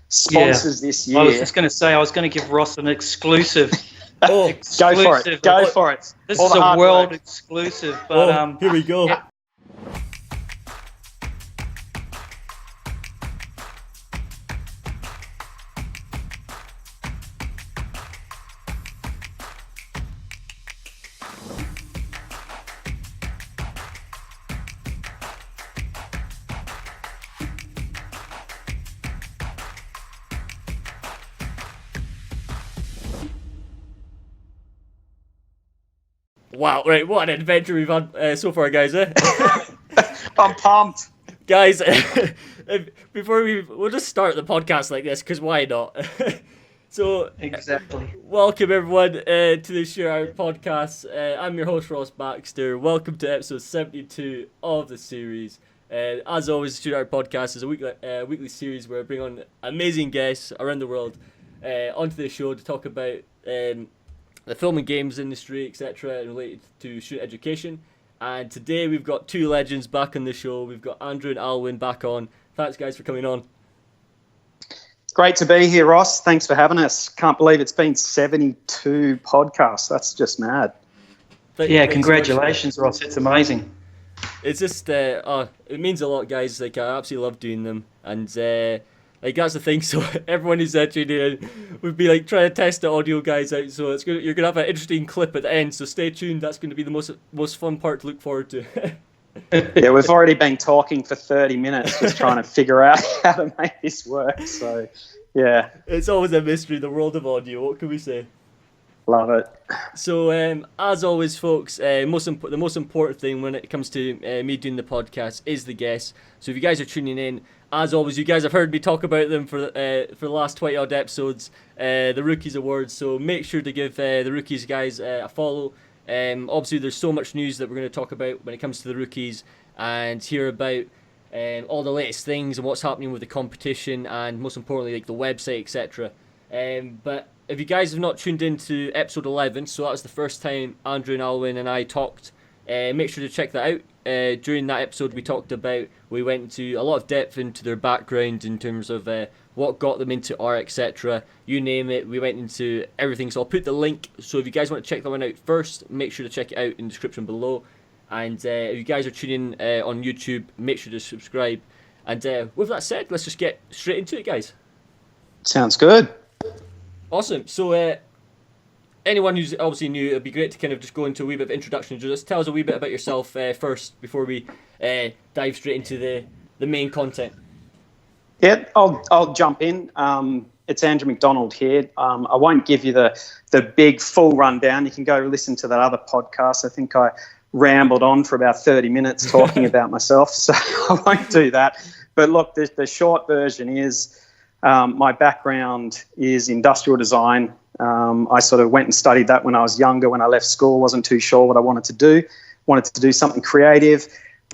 sponsors this year. I was just going to say, I was going to give Ross an exclusive. Go for it. Go for it. This is a world exclusive. But here we go. Yeah. Wow, right, what an adventure we've had so far, guys, eh? I'm pumped. Guys, we'll just start the podcast like this, because why not? So, Exactly. Welcome everyone to the Shootout Podcast. I'm your host, Ross Baxter. Welcome to episode 72 of the series. As always, the Shootout Podcast is a weekly series where I bring on amazing guests around the world onto the show to talk about the film and games industry, etc., related to shoot education. And today we've got two legends back on the show. We've got Andrew and Alwyn back on. Thanks, guys, for coming on. Great to be here, Ross. Thanks for having us. Can't believe it's been 72 podcasts. That's just mad. Congratulations, Ross. It's amazing. It's just, it means a lot, guys. Like, I absolutely love doing them. And, like, that's the thing. So everyone who's tuning in would be like trying to test the audio guys out. So you're gonna have an interesting clip at the end. So stay tuned. That's going to be the most fun part to look forward to. Yeah, we've already been talking for 30 minutes just trying to figure out how to make this work. So, yeah. It's always a mystery, the world of audio. What can we say? Love it. So, as always, folks, the most important thing when it comes to me doing the podcast is the guests. So if you guys are tuning in, as always, you guys have heard me talk about them for the last 20-odd episodes, the Rookies Awards. So make sure to give the Rookies guys a follow. Obviously, there's so much news that we're going to talk about when it comes to the Rookies and hear about all the latest things and what's happening with the competition and, most importantly, like the website, etc. But if you guys have not tuned into episode 11, so that was the first time Andrew and Alwyn and I talked, make sure to check that out. During that episode we went into a lot of depth into their background in terms of what got them into art, etc. You name it, we went into everything. So I'll put the link, so if you guys want to check that one out first, make sure to check it out in the description below. And if you guys are tuning in on YouTube, make sure to subscribe. And with that said, let's just get straight into it, guys. Sounds good. Awesome. So anyone who's obviously new, it'd be great to kind of just go into a wee bit of introduction. Just tell us a wee bit about yourself first before we dive straight into the main content. Yeah, I'll jump in. It's Andrew McDonald here. I won't give you the big full rundown. You can go listen to that other podcast. I think I rambled on for about 30 minutes talking about myself, so I won't do that. But look, the short version is my background is industrial design. I sort of went and studied that when I was younger. When I left school, wasn't too sure what I wanted to do. Wanted to do something creative.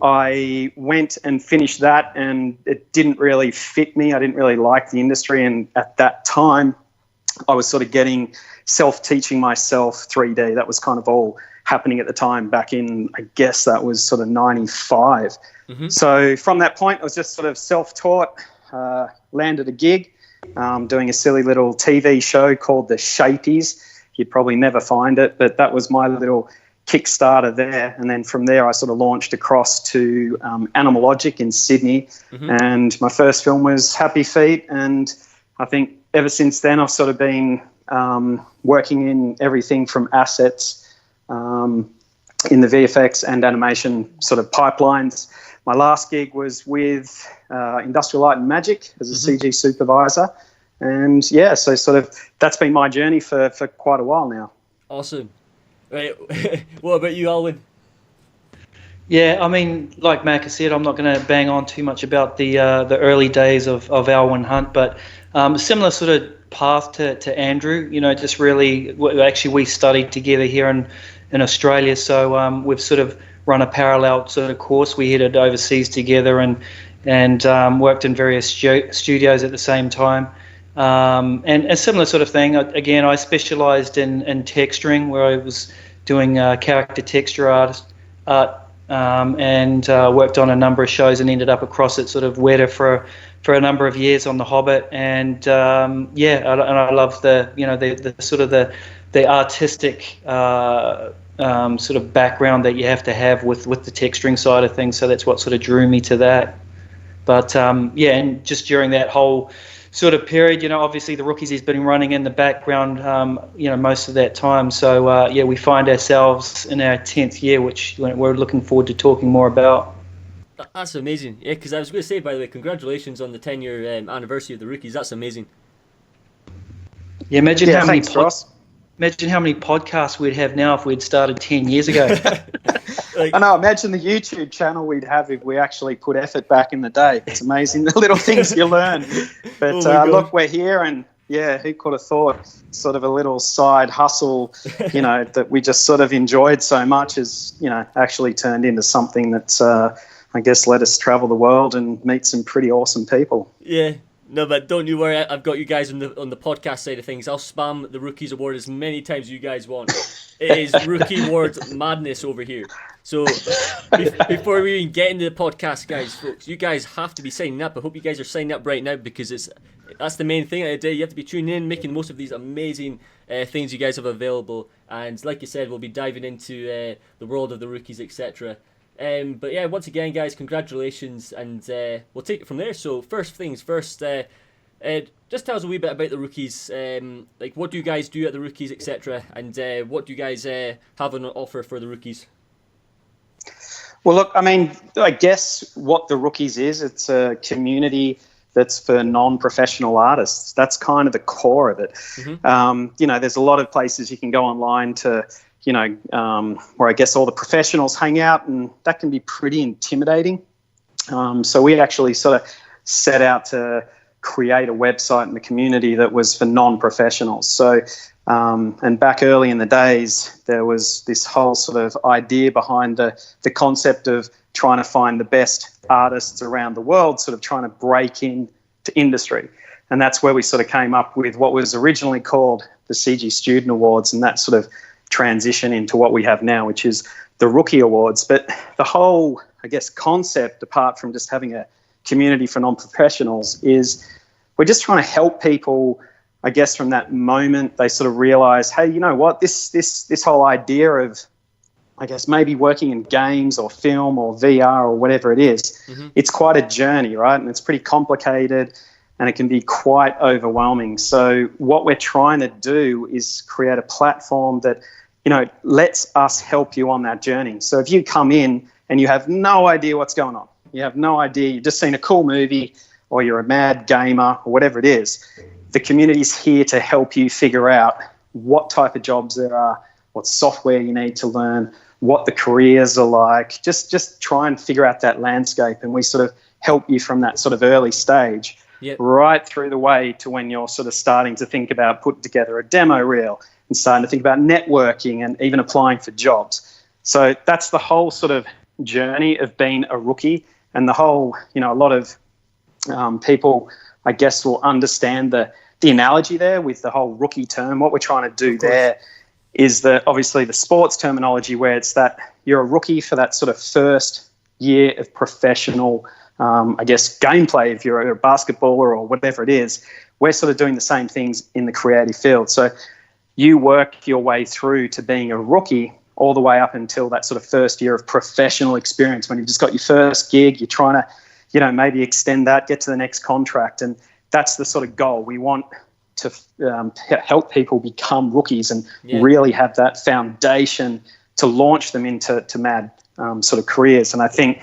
I went and finished that, and it didn't really fit me. I didn't really like the industry, and at that time, I was sort of getting self-teaching myself 3D. That was kind of all happening at the time back in, I guess that was sort of 95. Mm-hmm. So from that point, I was just sort of self-taught, landed a gig, doing a silly little TV show called The Shapies. You'd probably never find it, but that was my little Kickstarter there. And then from there, I sort of launched across to Animal Logic in Sydney. Mm-hmm. And my first film was Happy Feet. And I think ever since then, I've sort of been working in everything from assets in the VFX and animation sort of pipelines. My last gig was with Industrial Light and Magic as a CG supervisor. And yeah, so sort of that's been my journey for quite a while now. Awesome. Right. What about you, Alwyn? Yeah, I mean, like Mac said, I'm not going to bang on too much about the early days of Alwyn Hunt, but similar sort of path to Andrew. You know, just really, actually, we studied together here in Australia, so we've sort of run a parallel sort of course. We headed overseas together and worked in various studios at the same time. And a similar sort of thing. Again, I specialised in texturing, where I was doing character texture art, and worked on a number of shows and ended up across at sort of Weta for for a number of years on The Hobbit, and I love the sort of the artistic sort of background that you have to have with the texturing side of things. So that's what sort of drew me to that. But and just during that whole sort of period, obviously the Rookies has been running in the background, most of that time. So we find ourselves in our 10th year, which we're looking forward to talking more about. That's amazing. Yeah, because I was going to say, by the way, congratulations on the 10-year anniversary of the Rookies. That's amazing. Yeah, imagine how many podcasts we'd have now if we'd started 10 years ago. I know, imagine the YouTube channel we'd have if we actually put effort back in the day. It's amazing the little things you learn. But look, we're here, and who could have thought sort of a little side hustle, that we just sort of enjoyed so much has, actually turned into something that's, I guess, let us travel the world and meet some pretty awesome people. Yeah. No, but don't you worry. I've got you guys on the podcast side of things. I'll spam the Rookies Award as many times as you guys want. It is Rookie Award madness over here. So before we even get into the podcast, guys, folks, you guys have to be signing up. I hope you guys are signing up right now, because that's the main thing of the day. You have to be tuning in, making the most of these amazing things you guys have available. And like you said, we'll be diving into the world of the Rookies, etc. But yeah, once again, guys, congratulations, and we'll take it from there. So first things first, just tell us a wee bit about the Rookies, like what do you guys do at the Rookies, etc., and what do you guys have on offer for the Rookies? Well, look, I mean, I guess what the Rookies is, it's a community that's for non-professional artists. That's kind of the core of it. Mm-hmm. There's a lot of places you can go online to, where I guess all the professionals hang out, and that can be pretty intimidating. So we actually sort of set out to create a website in the community that was for non-professionals. So, and back early in the days, there was this whole sort of idea behind the concept of trying to find the best artists around the world, sort of trying to break into industry. And that's where we sort of came up with what was originally called the CG Student Awards, and that sort of transition into what we have now, which is the Rookie Awards. But the whole, I guess, concept, apart from just having a community for non-professionals, is we're just trying to help people, I guess, from that moment they sort of realize, hey, you know what, this whole idea of, I guess, maybe working in games or film or VR or whatever it is, mm-hmm. It's quite a journey, right? And it's pretty complicated, and it can be quite overwhelming. So what we're trying to do is create a platform that, lets us help you on that journey. So if you come in and you have no idea what's going on, you have no idea, you've just seen a cool movie, or you're a mad gamer, or whatever it is, the community's here to help you figure out what type of jobs there are, what software you need to learn, what the careers are like. Just try and figure out that landscape, and we sort of help you from that sort of early stage. Yep. Right through the way to when you're sort of starting to think about putting together a demo reel and starting to think about networking and even applying for jobs. So that's the whole sort of journey of being a rookie, and the whole, a lot of people, I guess, will understand the analogy there with the whole rookie term. What we're trying to do there is obviously the sports terminology, where it's that you're a rookie for that sort of first year of professional I guess, gameplay if you're a basketballer or whatever it is. We're sort of doing the same things in the creative field. So you work your way through to being a rookie all the way up until that sort of first year of professional experience, when you've just got your first gig, you're trying to, maybe extend that, get to the next contract. And that's the sort of goal. We want to help people become rookies and really have that foundation to launch them into mad sort of careers. And I think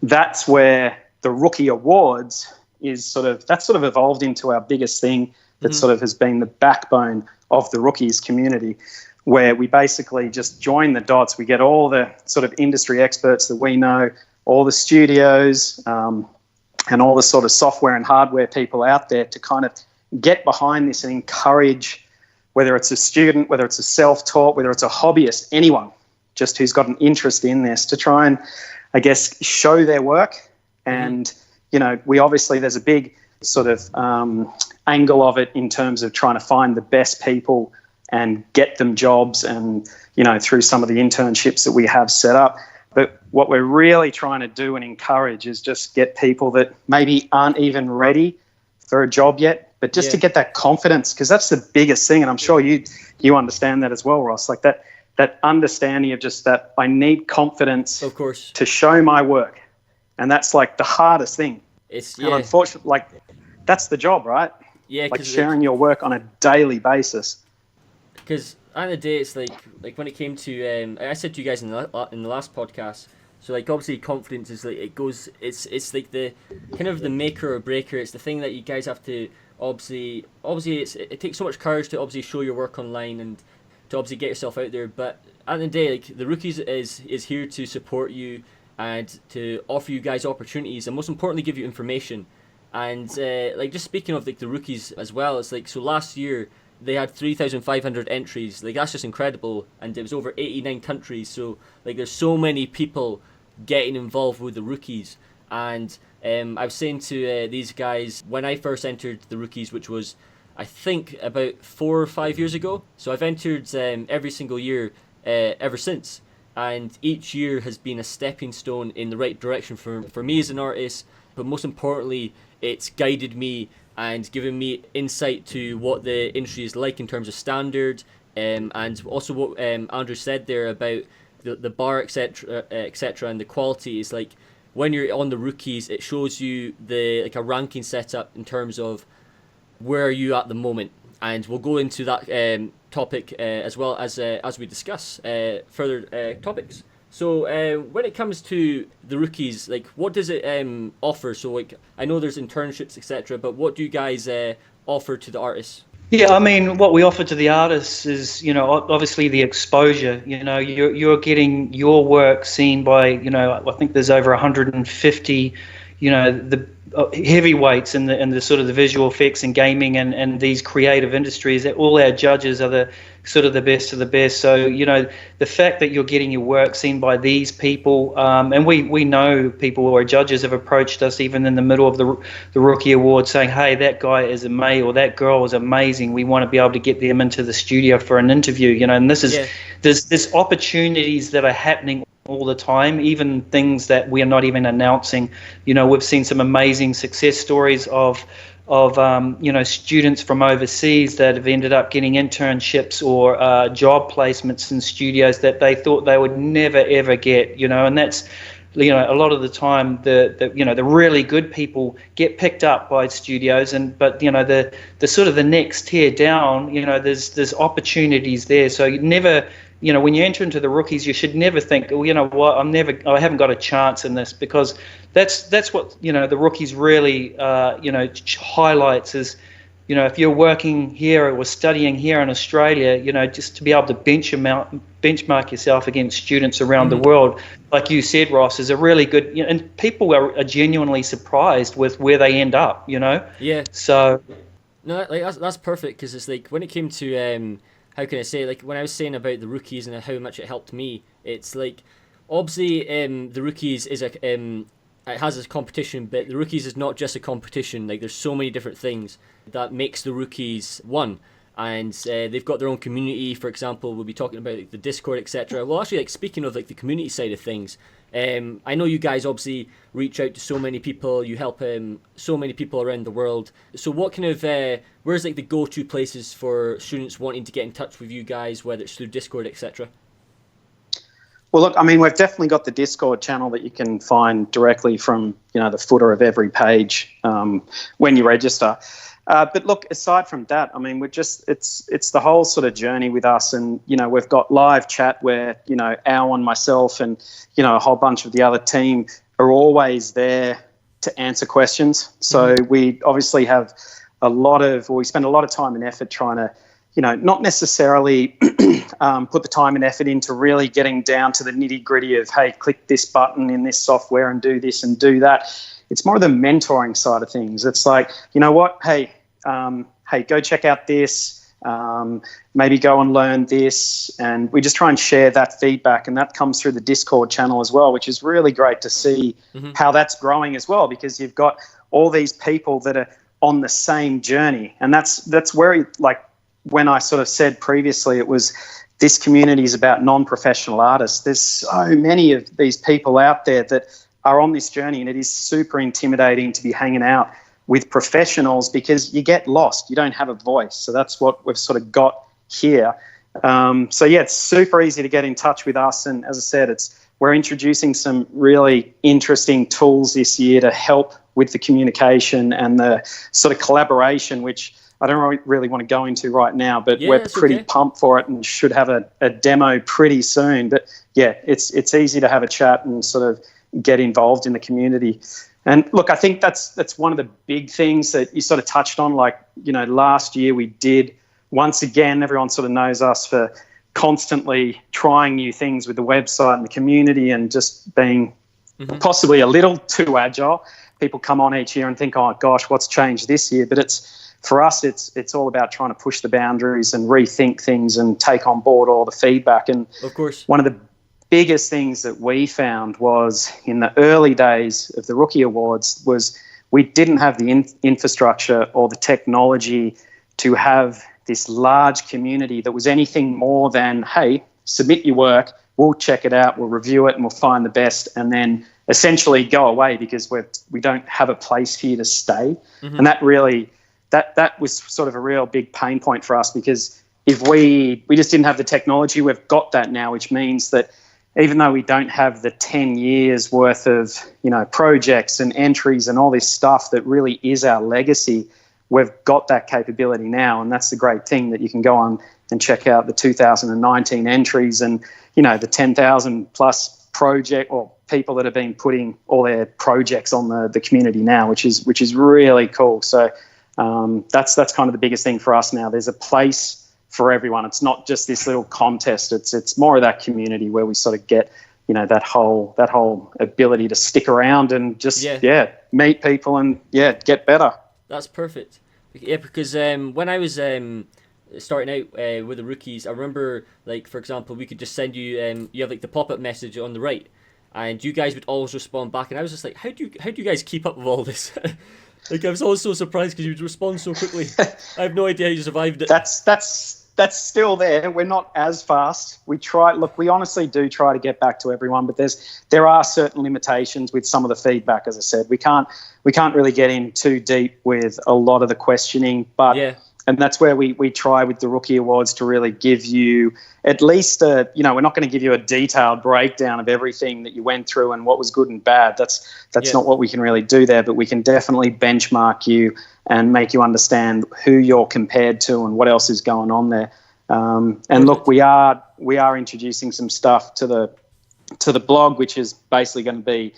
that's where the Rookie Awards is that's sort of evolved into our biggest thing that sort of has been the backbone of the Rookies community, where we basically just join the dots. We get all the sort of industry experts that we know, all the studios, and all the sort of software and hardware people out there to kind of get behind this and encourage, whether it's a student, whether it's a self-taught, whether it's a hobbyist, anyone just who's got an interest in this, to try and, I guess, show their work. And, we obviously, there's a big sort of angle of it in terms of trying to find the best people and get them jobs, and, through some of the internships that we have set up. But what we're really trying to do and encourage is just get people that maybe aren't even ready for a job yet, but just to get that confidence, because that's the biggest thing. And I'm sure you understand that as well, Ross, like that understanding of just that I need confidence, of course, to show my work. And that's like the hardest thing. And unfortunately, like that's the job, right? Yeah. Like sharing your work on a daily basis. Because at the end of the day, it's like when it came to, I said to you guys in the last podcast, so like obviously confidence is like, it's like the kind of the maker or breaker. It's the thing that you guys have to obviously it takes so much courage to obviously show your work online and to obviously get yourself out there. But at the end of the day, like the Rookies is here to support you and to offer you guys opportunities, and most importantly give you information. And like just speaking of like the Rookies as well, it's like, so last year they had 3,500 entries. Like that's just incredible, and it was over 89 countries. So like there's so many people getting involved with the Rookies. And I was saying to these guys when I first entered the Rookies, which was I think about 4 or 5 years ago. So I've entered every single year ever since, and each year has been a stepping stone in the right direction for me as an artist. But most importantly, it's guided me and given me insight to what the industry is like in terms of standard, and also what Andrew said there about the bar, etc., and the quality is like when you're on the Rookies, it shows you a ranking setup in terms of where are you at the moment, and we'll go into that topic as well as we discuss further topics. So when it comes to the Rookies, like what does it offer? So like I know there's internships, etc., but what do you guys offer to the artists? Yeah, I mean, what we offer to the artists is, obviously the exposure. You're getting your work seen by, I think there's over 150, the heavyweights in the sort of the visual effects and gaming and these creative industries. That all our judges are the sort of the best of the best. So the fact that you're getting your work seen by these people, and we know people who are judges have approached us even in the middle of the Rookie Award saying, hey, that guy is amazing, or that girl is amazing, we want to be able to get them into the studio for an interview. And this is there's opportunities that are happening all the time, even things that we are not even announcing. We've seen some amazing success stories of students from overseas that have ended up getting internships or job placements in studios that they thought they would never ever get. And that's a lot of the time the really good people get picked up by studios, but the sort of the next tier down, there's opportunities there. So you never, when you enter into the Rookies, you should never think, well, you know what, I haven't got a chance in this, because that's what the Rookies really highlights is, if you're working here or studying here in Australia, just to be able to benchmark yourself against students around the world, like you said, Ross, is a really good, and people are genuinely surprised with where they end up, Yeah. So. No, like that's perfect, because it's like when it came to how can I say, like when I was saying about the Rookies and how much it helped me, it's like obviously the Rookies is it has this competition, but the Rookies is not just a competition. Like there's so many different things that makes the Rookies one, and they've got their own community. For example, we'll be talking about like, the Discord, etc. Well, actually, like speaking of like the community side of things, I know you guys obviously reach out to so many people. You help so many people around the world. So what kind of where's like the go-to places for students wanting to get in touch with you guys, whether it's through Discord, etc.? Well, look, I mean, we've definitely got the Discord channel that you can find directly from, the footer of every page when you register. But look, aside from that, I mean, it's the whole sort of journey with us, and, we've got live chat where, Alwyn, myself and, a whole bunch of the other team are always there to answer questions. So we obviously have we spend a lot of time and effort trying to, not necessarily put the time and effort into really getting down to the nitty gritty of, hey, click this button in this software and do this and do that. It's more of the mentoring side of things. It's like, you know what, hey, go check out this, maybe go and learn this. And we just try and share that feedback, and that comes through the Discord channel as well, which is really great to see how that's growing as well, because you've got all these people that are on the same journey. And that's where, like, when I sort of said previously, it was this community is about non-professional artists. There's so many of these people out there that are on this journey, and it is super intimidating to be hanging out with professionals because you get lost. You don't have a voice. So that's what we've sort of got here. So yeah, it's super easy to get in touch with us. And as I said, we're introducing some really interesting tools this year to help with the communication and the sort of collaboration, which I don't really want to go into right now, but we're pretty pumped for it and should have a demo pretty soon. But yeah, it's easy to have a chat and sort of get involved in the community. And look, I think that's one of the big things that you sort of touched on. Like, you know, last year we did, once again, everyone sort of knows us for constantly trying new things with the website and the community and just being possibly a little too agile. People come on each year and think, oh gosh, what's changed this year? But for us, it's all about trying to push the boundaries and rethink things and take on board all the feedback. And of course, one of the biggest things that we found was in the early days of the Rookie Awards was we didn't have the infrastructure or the technology to have this large community that was anything more than, hey, submit your work, we'll check it out, we'll review it, and we'll find the best, and then essentially go away because we don't have a place for you to stay. And that really, that was sort of a real big pain point for us, because if we just didn't have the technology, we've got that now, which means that even though we don't have the 10 years worth of, you know, projects and entries and all this stuff that really is our legacy, we've got that capability now. And that's the great thing, that you can go on and check out the 2019 entries and, you know, the 10,000 plus project or people that have been putting all their projects on the community now, which is really cool. So that's kind of the biggest thing for us now. There's a place for everyone. It's not just this little contest. It's more of that community where we sort of get, you know, that whole ability to stick around and just meet people and get better. That's perfect. Yeah, because when I was starting out with the rookies, I remember, like, for example, we could just send you you have like the pop-up message on the right, and you guys would always respond back, and I was just like, how do you guys keep up with all this? Like, I was always so surprised because you would respond so quickly. I have no idea how you survived it. That's still there. We're not as fast. We honestly do try to get back to everyone, but there are certain limitations with some of the feedback. As I said, we can't really get in too deep with a lot of the questioning, but and that's where we try with the Rookie Awards to really give you at least we're not going to give you a detailed breakdown of everything that you went through and what was good and bad. That's not what we can really do there, but we can definitely benchmark you and make you understand who you're compared to and what else is going on there. And look, we are introducing some stuff to the blog, which is basically going to be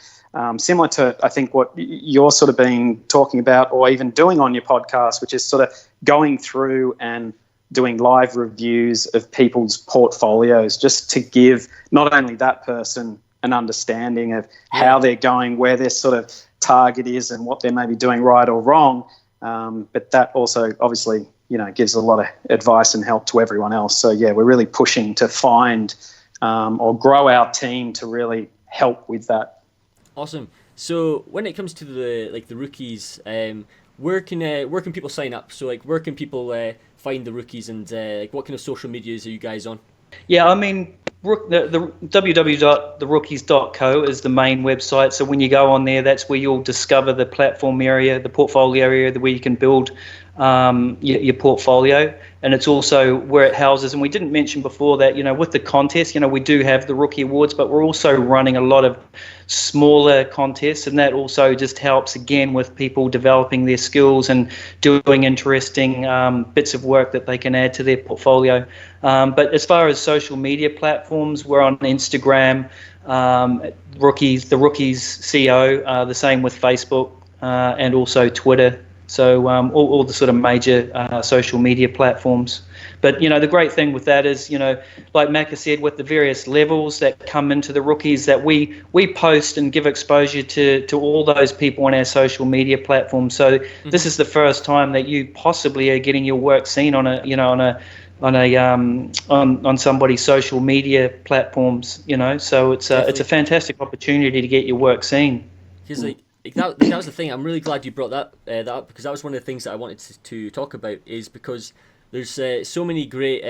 similar to, I think, what you're sort of been talking about or even doing on your podcast, which is sort of going through and doing live reviews of people's portfolios, just to give not only that person an understanding of how they're going, where their sort of target is and what they may be doing right or wrong. But that also obviously, you know, gives a lot of advice and help to everyone else. So yeah, we're really pushing to find or grow our team to really help with that. Awesome. So when it comes to the rookies, where can people sign up? So like, where can people find the rookies, and like, what kind of social medias are you guys on? Yeah, I mean, the www.therookies.co is the main website. So when you go on there, that's where you'll discover the platform area, the portfolio area, where you can build your portfolio. And it's also where it houses, and we didn't mention before that, you know, with the contest, you know, we do have the Rookie Awards, but we're also running a lot of smaller contests, and that also just helps, again, with people developing their skills and doing interesting bits of work that they can add to their portfolio. But as far as social media platforms, we're on Instagram, the Rookies CO, the same with Facebook, and also Twitter. So all the sort of major social media platforms. But, you know, the great thing with that is, you know, like Mac has said, with the various levels that come into the rookies, that we post and give exposure to all those people on our social media platforms. So this is the first time that you possibly are getting your work seen on somebody's social media platforms, you know. So it's a fantastic opportunity to get your work seen. Because that was the thing. I'm really glad you brought that up, because that was one of the things that I wanted to talk about, is because there's so many great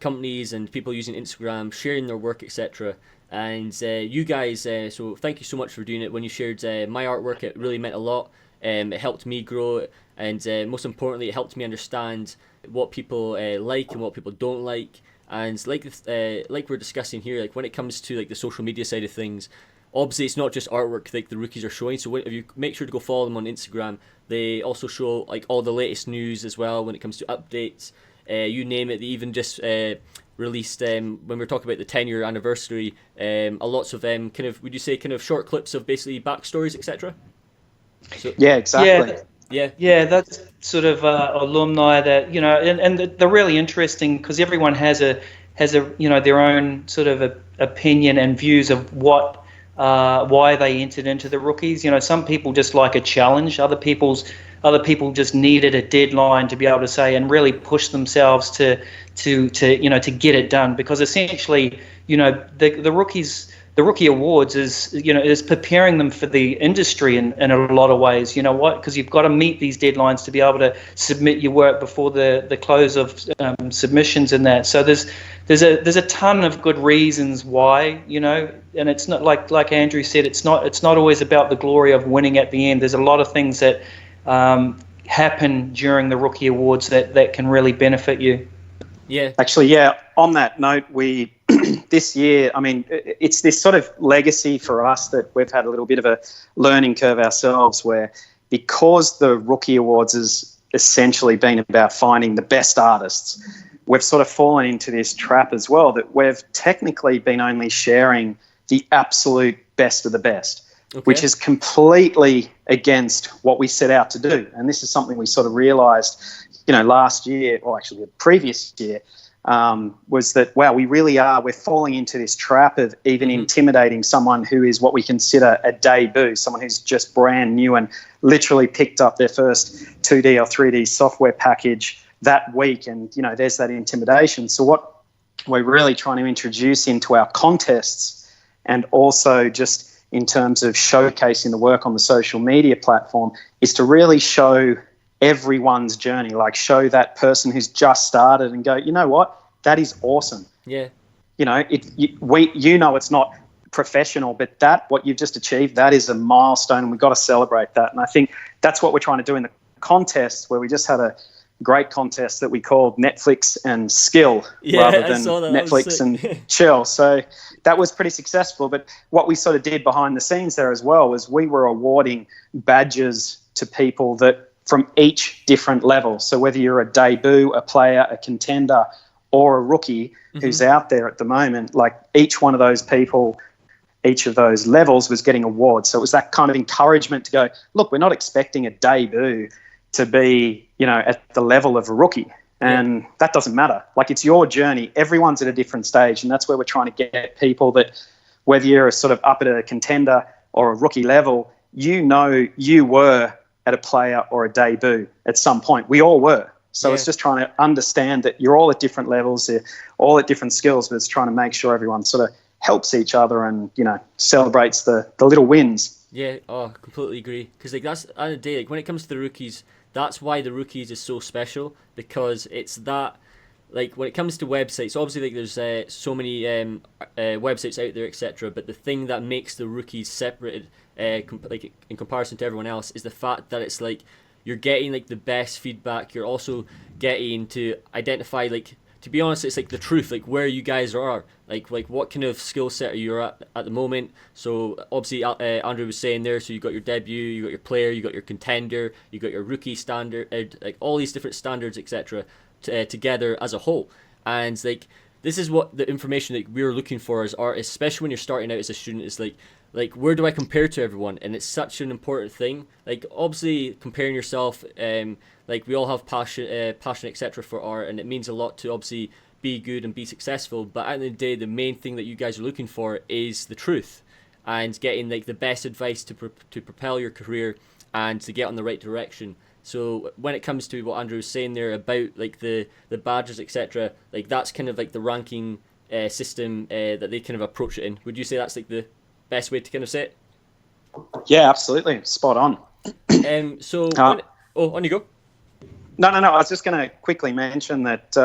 companies and people using Instagram, sharing their work, etc. And you guys, so thank you so much for doing it. When you shared my artwork, it really meant a lot. It helped me grow, and most importantly, it helped me understand what people like and what people don't like. And like we're discussing here, like when it comes to like the social media side of things, obviously it's not just artwork like the rookies are showing. So if you make sure to go follow them on Instagram, they also show like all the latest news as well when it comes to updates. You name it. They even just released when we were talking about the 10-year anniversary, a lots of kind of, would you say, kind of short clips of basically backstories, etc. So, yeah, exactly. Yeah, that's sort of alumni that, you know, and they're really interesting because everyone has a you know, their own sort of opinion and views of what why they entered into the rookies. You know, some people just like a challenge. Other people just needed a deadline to be able to say and really push themselves to you know, to get it done, because essentially, you know, the rookie awards is preparing them for the industry in a lot of ways. You know what? Because you've got to meet these deadlines to be able to submit your work before the close of submissions and that. So there's a ton of good reasons why, you know, and it's not like Andrew said, it's not always about the glory of winning at the end. There's a lot of things that happen during the rookie awards that can really benefit you. Yeah. Actually, yeah. On that note, we this year, I mean, it's this sort of legacy for us that we've had a little bit of a learning curve ourselves, where because the Rookie Awards has essentially been about finding the best artists, we've sort of fallen into this trap as well that we've technically been only sharing the absolute best of the best, which is completely against what we set out to do. And this is something we sort of realised, you know, last year, or actually the previous year, was that, wow, we're falling into this trap of even intimidating someone who is what we consider a debut, someone who's just brand new and literally picked up their first 2D or 3D software package that week. And, you know, there's that intimidation. So what we're really trying to introduce into our contests, and also just in terms of showcasing the work on the social media platform, is to really show everyone's journey, like show that person who's just started and go, you know what, that is awesome. Yeah. You know, you know it's not professional, but what you've just achieved, that is a milestone, and we've got to celebrate that. And I think that's what we're trying to do in the contest, where we just had a great contest that we called Netflix and Skill, rather than Netflix and Chill. So that was pretty successful. But what we sort of did behind the scenes there as well was we were awarding badges to people that from each different level. So whether you're a debut, a player, a contender, or a rookie who's out there at the moment, like each one of those people, each of those levels was getting awards. So it was that kind of encouragement to go, look, we're not expecting a debut to be, you know, at the level of a rookie. And that doesn't matter. Like, it's your journey. Everyone's at a different stage. And that's where we're trying to get people that, whether you're sort of up at a contender or a rookie level, you know you were at a player or a debut at some point. We all were. So it's just trying to understand that you're all at different levels, you're all at different skills, but it's trying to make sure everyone sort of helps each other and, you know, celebrates the little wins. Yeah, completely agree. Because like that's, at the end of the day, like when it comes to the rookies, that's why the rookies is so special, because it's that, like when it comes to websites, obviously like there's so many websites out there, etc. But the thing that makes the rookies separated, like in comparison to everyone else, is the fact that it's like you're getting like the best feedback. You're also getting to identify, like, to be honest, it's like the truth, like where you guys are, like what kind of skill set are you at the moment. So obviously Andrew was saying there, so you got your debut, you got your player, you got your contender, you got your rookie standard, like all these different standards, etc. Together as a whole. And like this is what the information that we're looking for as artists, especially when you're starting out as a student, is like where do I compare to everyone? And it's such an important thing. Like obviously comparing yourself, like we all have passion, etc. for art, and it means a lot to obviously be good and be successful. But at the end of the day, the main thing that you guys are looking for is the truth, and getting like the best advice to propel your career and to get on the right direction. So when it comes to what Andrew was saying there about like the badges, etc., like that's kind of like the ranking system that they kind of approach it in. Would you say that's like the best way to kind of say it? Yeah, absolutely. Spot on. On you go. No. I was just going to quickly mention that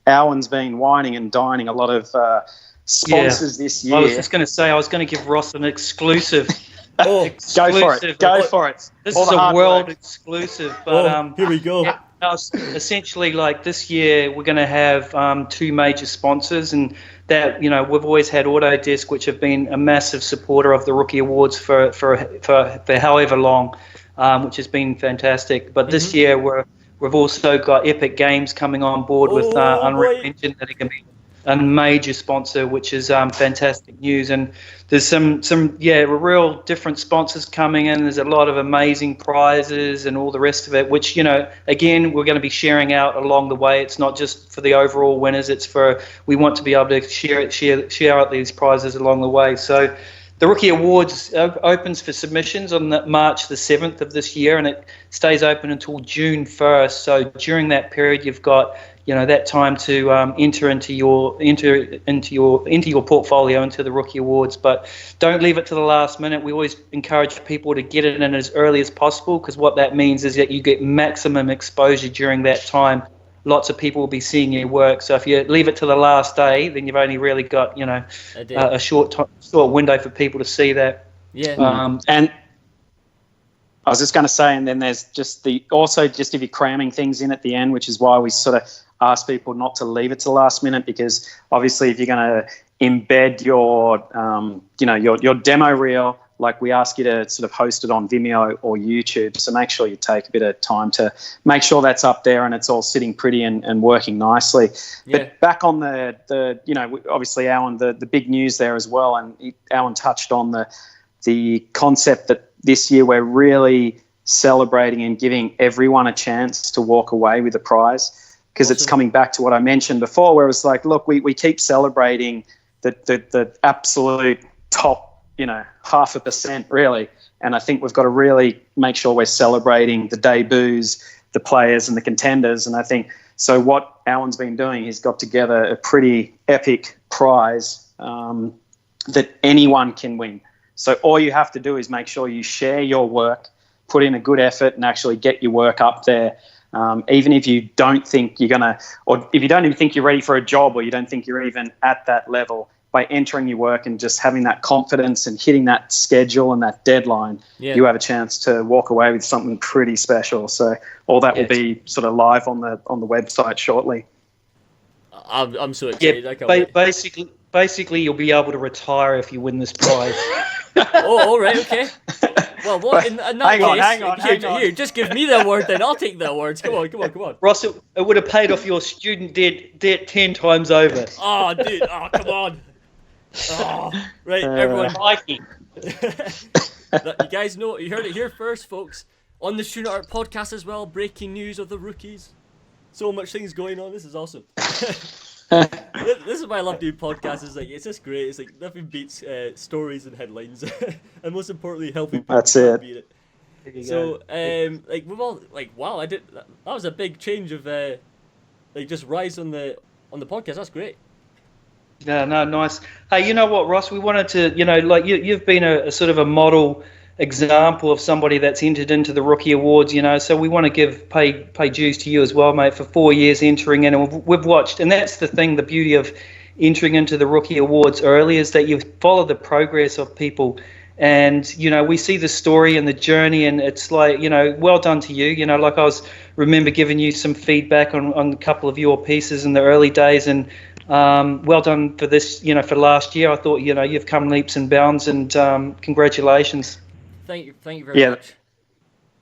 Alwyn's been whining and dining a lot of sponsors this year. I was just going to say, I was going to give Ross an exclusive. Exclusive. Go for it. This is a world exclusive. But here we go. Yeah, essentially, like this year, we're going to have 2 major sponsors, and that we've always had Autodesk, which have been a massive supporter of the Rookie Awards for however long, which has been fantastic. But this year, we've also got Epic Games coming on board with Unreal Engine, that are going to be a major sponsor, which is fantastic news. And there's some real different sponsors coming in. There's a lot of amazing prizes and all the rest of it, which again, we're going to be sharing out along the way. It's not just for the overall winners. We want to be able to share out these prizes along the way. So the Rookie Awards opens for submissions on March the 7th of this year, and it stays open until June 1st. So during that period, you've got that time to enter into your portfolio into the Rookie Awards. But don't leave it to the last minute. We always encourage people to get it in as early as possible, because what that means is that you get maximum exposure during that time. Lots of people will be seeing your work. So if you leave it to the last day, then you've only really got a short window for people to see that. Yeah. And I was just going to say, and then there's just if you're cramming things in at the end, which is why we sort of ask people not to leave it to the last minute, because obviously if you're going to embed your demo reel, like we ask you to sort of host it on Vimeo or YouTube. So make sure you take a bit of time to make sure that's up there and it's all sitting pretty and working nicely. Yeah. But back on obviously Alwyn, the big news there as well, and Alwyn touched on the concept that this year we're really celebrating and giving everyone a chance to walk away with a prize, because It's coming back to what I mentioned before, where it was like, look, we keep celebrating the absolute top 0.5%, really. And I think we've got to really make sure we're celebrating the debuts, the players and the contenders. And I think, so what Alwyn's been doing, he's got together a pretty epic prize that anyone can win. So all you have to do is make sure you share your work, put in a good effort and actually get your work up there. Even if you don't think you're going to, or if you don't even think you're ready for a job, or you don't think you're even at that level, by entering your work and just having that confidence and hitting that schedule and that deadline, you have a chance to walk away with something pretty special. So all that will be sort of live on the website shortly. I'm so excited. Basically, you'll be able to retire if you win this prize. Oh, all right, okay. Well, what in that case? Hang on. Here, just give me the award, then I'll take the awards. Come on. Ross, it would have paid off your student debt 10 times over. Oh, dude. Oh, come on. Oh, right, everyone. You guys know, you heard it here first, folks. On the Shooter Art podcast as well, breaking news of the rookies. So much things going on. This is awesome. This is why I love doing podcasts. It's just great. It's like nothing beats stories and headlines, and most importantly, helping people. That's it. Beat it. So, we've all wow, I did. That was a big change of just rise on the podcast. That's great. No, nice. Hey, you know what, Ross? We wanted to, you've been a sort of a model example of somebody that's entered into the Rookie Awards, so we want to pay dues to you as well, mate, for 4 years entering in, and we've watched, and that's the thing, the beauty of entering into the Rookie Awards early is that you follow the progress of people, and we see the story and the journey, and it's like, well done to you. Like I remember giving you some feedback on a couple of your pieces in the early days, and well done for this, for last year. I thought, you've come leaps and bounds, and congratulations. Thank you very much.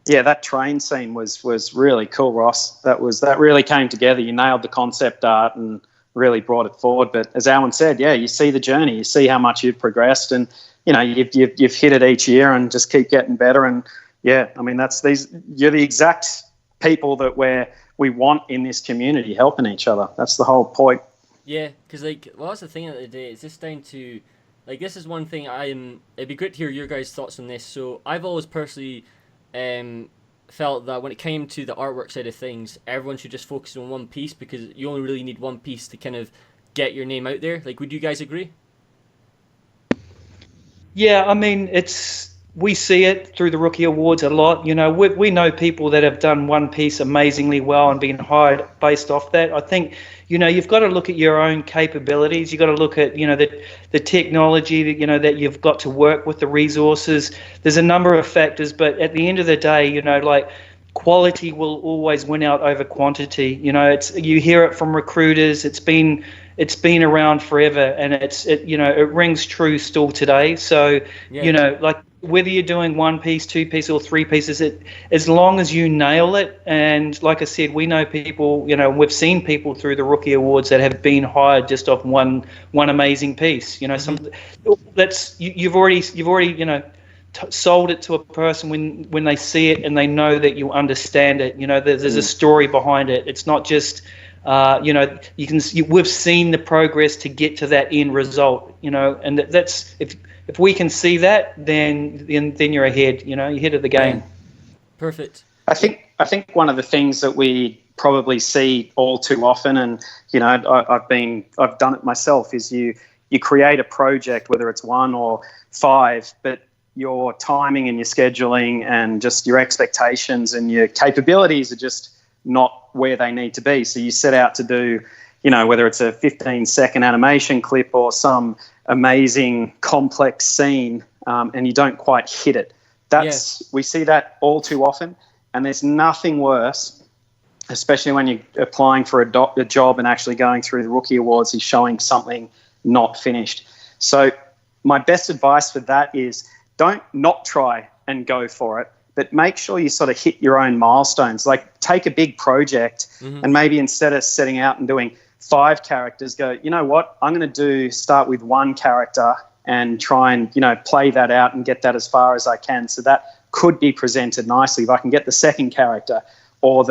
Yeah, that train scene was really cool, Ross. That really came together. You nailed the concept art and really brought it forward. But as Alwyn said, you see the journey, you see how much you've progressed, and you've hit it each year and just keep getting better. And you're the exact people that we want in this community, helping each other. That's the whole point. Yeah, because that's the thing at the day. It's just down to, this is one thing it'd be great to hear your guys' thoughts on this. So I've always personally felt that when it came to the artwork side of things, everyone should just focus on one piece, because you only really need one piece to kind of get your name out there. Would you guys agree? Yeah, I mean, it's we see it through the Rookie Awards a lot. You know, we know people that have done one piece amazingly well and been hired based off that. I think, you know, you've got to look at your own capabilities. You've got to look at, you know, the technology that, you know, that you've got to work with, the resources. There's a number of factors, but at the end of the day, you know, like, quality will always win out over quantity. You know, you hear it from recruiters. It's been around forever, and it rings true still today. So, you know, like, whether you're doing one piece, two pieces, or three pieces, as long as you nail it. And like I said, we know people, you know, we've seen people through the Rookie Awards that have been hired just off one amazing piece. You know, you've already you know, sold it to a person when they see it and they know that you understand it. You know, there's a story behind it. It's not just you know, we've seen the progress to get to that end result. You know, and that's if we can see that, then you're ahead. You know, you're ahead of the game. Perfect. I think one of the things that we probably see all too often, and you know, I've done it myself, is you create a project, whether it's 1 or 5, but your timing and your scheduling and just your expectations and your capabilities are just not where they need to be. So you set out to do, you know, whether it's a 15-second animation clip or some amazing complex scene, and you don't quite hit it. We see that all too often, and there's nothing worse, especially when you're applying for a job and actually going through the Rookie Awards, is showing something not finished. So my best advice for that is, don't not try and go for it, but make sure you sort of hit your own milestones. Like, take a big project and maybe instead of setting out and doing 5 characters, go, you know what, I'm going to start with 1 character and try and, you know, play that out and get that as far as I can. So that could be presented nicely. If I can get the second character, or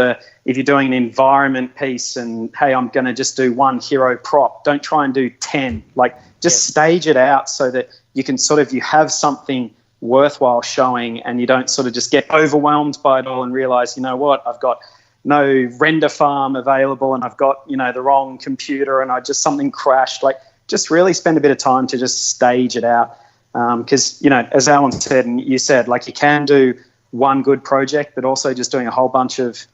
if you're doing an environment piece and, hey, I'm going to just do 1 hero prop, don't try and do 10. Like, just stage it out so that you can you have something worthwhile showing, and you don't sort of just get overwhelmed by it all and realize, you know what, I've got no render farm available and I've got, you know, the wrong computer and something crashed. Like, just really spend a bit of time to just stage it out. Because, you know, as Alan said, and you said, like, you can do one good project, but also just doing a whole bunch of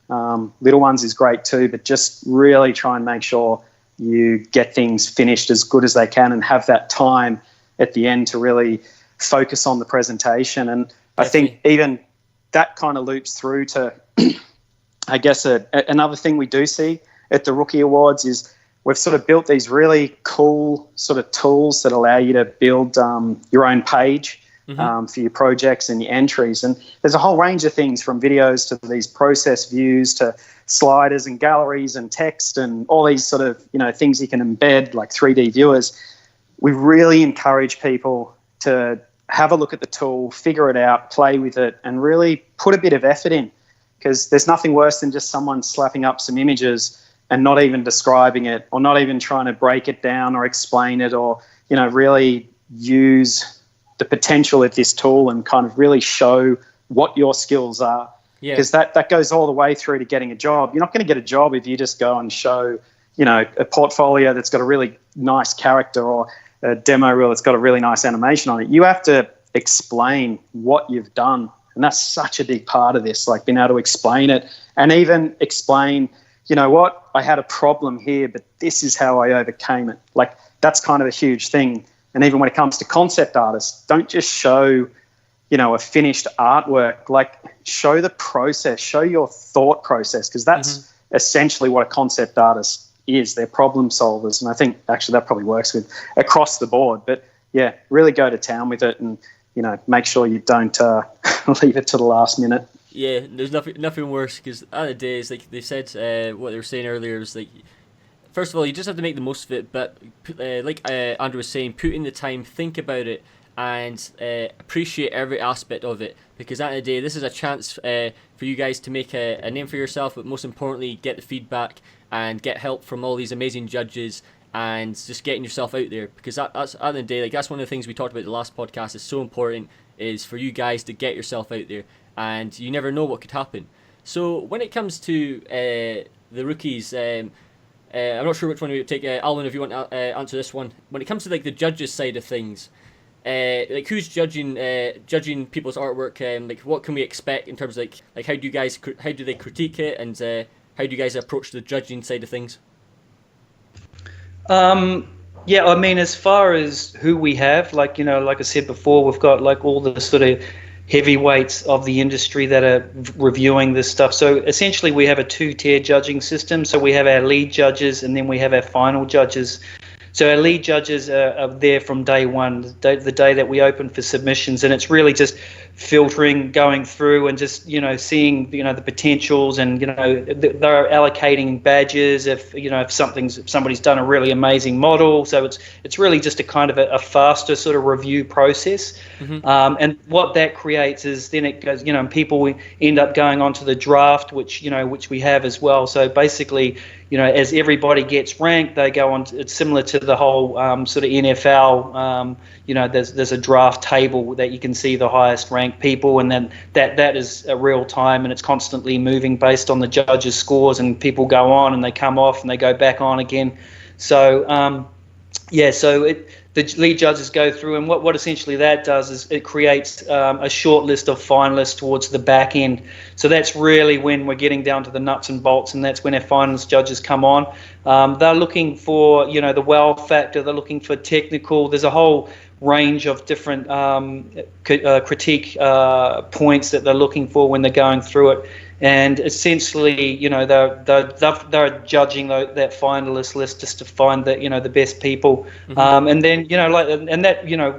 little ones is great too. But just really try and make sure you get things finished as good as they can and have that time at the end to really focus on the presentation. And I think even that kind of loops through to, I guess, another thing we do see at the Rookie Awards is we've sort of built these really cool sort of tools that allow you to build your own page for your projects and your entries. And there's a whole range of things, from videos to these process views to sliders and galleries and text and all these sort of, you know, things you can embed, like 3D viewers. We really encourage people to have a look at the tool, figure it out, play with it, and really put a bit of effort in, because there's nothing worse than just someone slapping up some images and not even describing it, or not even trying to break it down or explain it, or, you know, really use the potential of this tool and kind of really show what your skills are. Because that goes all the way through to getting a job. You're not going to get a job if you just go and show, you know, a portfolio that's got a really nice character or a demo reel that's got a really nice animation on it. You have to explain what you've done. And that's such a big part of this, like being able to explain it, and even explain, you know what, I had a problem here, but this is how I overcame it. Like, that's kind of a huge thing. And even when it comes to concept artists, don't just show, you know, a finished artwork. Like, show the process, show your thought process, because that's essentially what a concept artist is. They're problem solvers. And I think actually that probably works with across the board. But yeah, really go to town with it, and, you know, make sure you don't leave it to the last minute. Yeah, there's nothing worse, because at the end of the day, it's like they said, what they were saying earlier is, like, first of all, you just have to make the most of it, but like Andrew was saying, put in the time, think about it, and appreciate every aspect of it, because at the end of the day, this is a chance for you guys to make a name for yourself, but most importantly, get the feedback and get help from all these amazing judges, and just getting yourself out there, because that's at the end of the day, like, that's one of the things we talked about in the last podcast is so important, is for you guys to get yourself out there, and you never know what could happen. So when it comes to the rookies, I'm not sure which one we would take. Alwyn, if you want to answer this one. When it comes to, like, the judges side of things, like who's judging people's artwork? Like what can we expect in terms of like how do they critique it, and how do you guys approach the judging side of things? Yeah, I mean, as far as who we have, like, like I said before, we've got like all the sort of heavyweights of the industry that are reviewing this stuff. So essentially we have a 2-tier judging system. So we have our lead judges and then we have our final judges. So our lead judges are there from day one, the day that we open for submissions, and it's really just filtering, going through, and just seeing the potentials, and they're allocating badges if somebody's done a really amazing model. So it's really just a kind of a faster sort of review process, and what that creates is then it goes, people end up going onto the draft, which we have as well. So basically, as everybody gets ranked, they go on. It's similar to the whole sort of NFL. There's a draft table that you can see the highest ranked people, and then that is a real time, and it's constantly moving based on the judges' scores. And people go on and they come off and they go back on again. So the lead judges go through, and what essentially that does is it creates a short list of finalists towards the back end. So that's really when we're getting down to the nuts and bolts, and that's when our finalist judges come on. They're looking for, the wow factor. They're looking for technical. There's a whole range of different critique points that they're looking for when they're going through it. And essentially, they're judging that finalist list just to find the best people. And then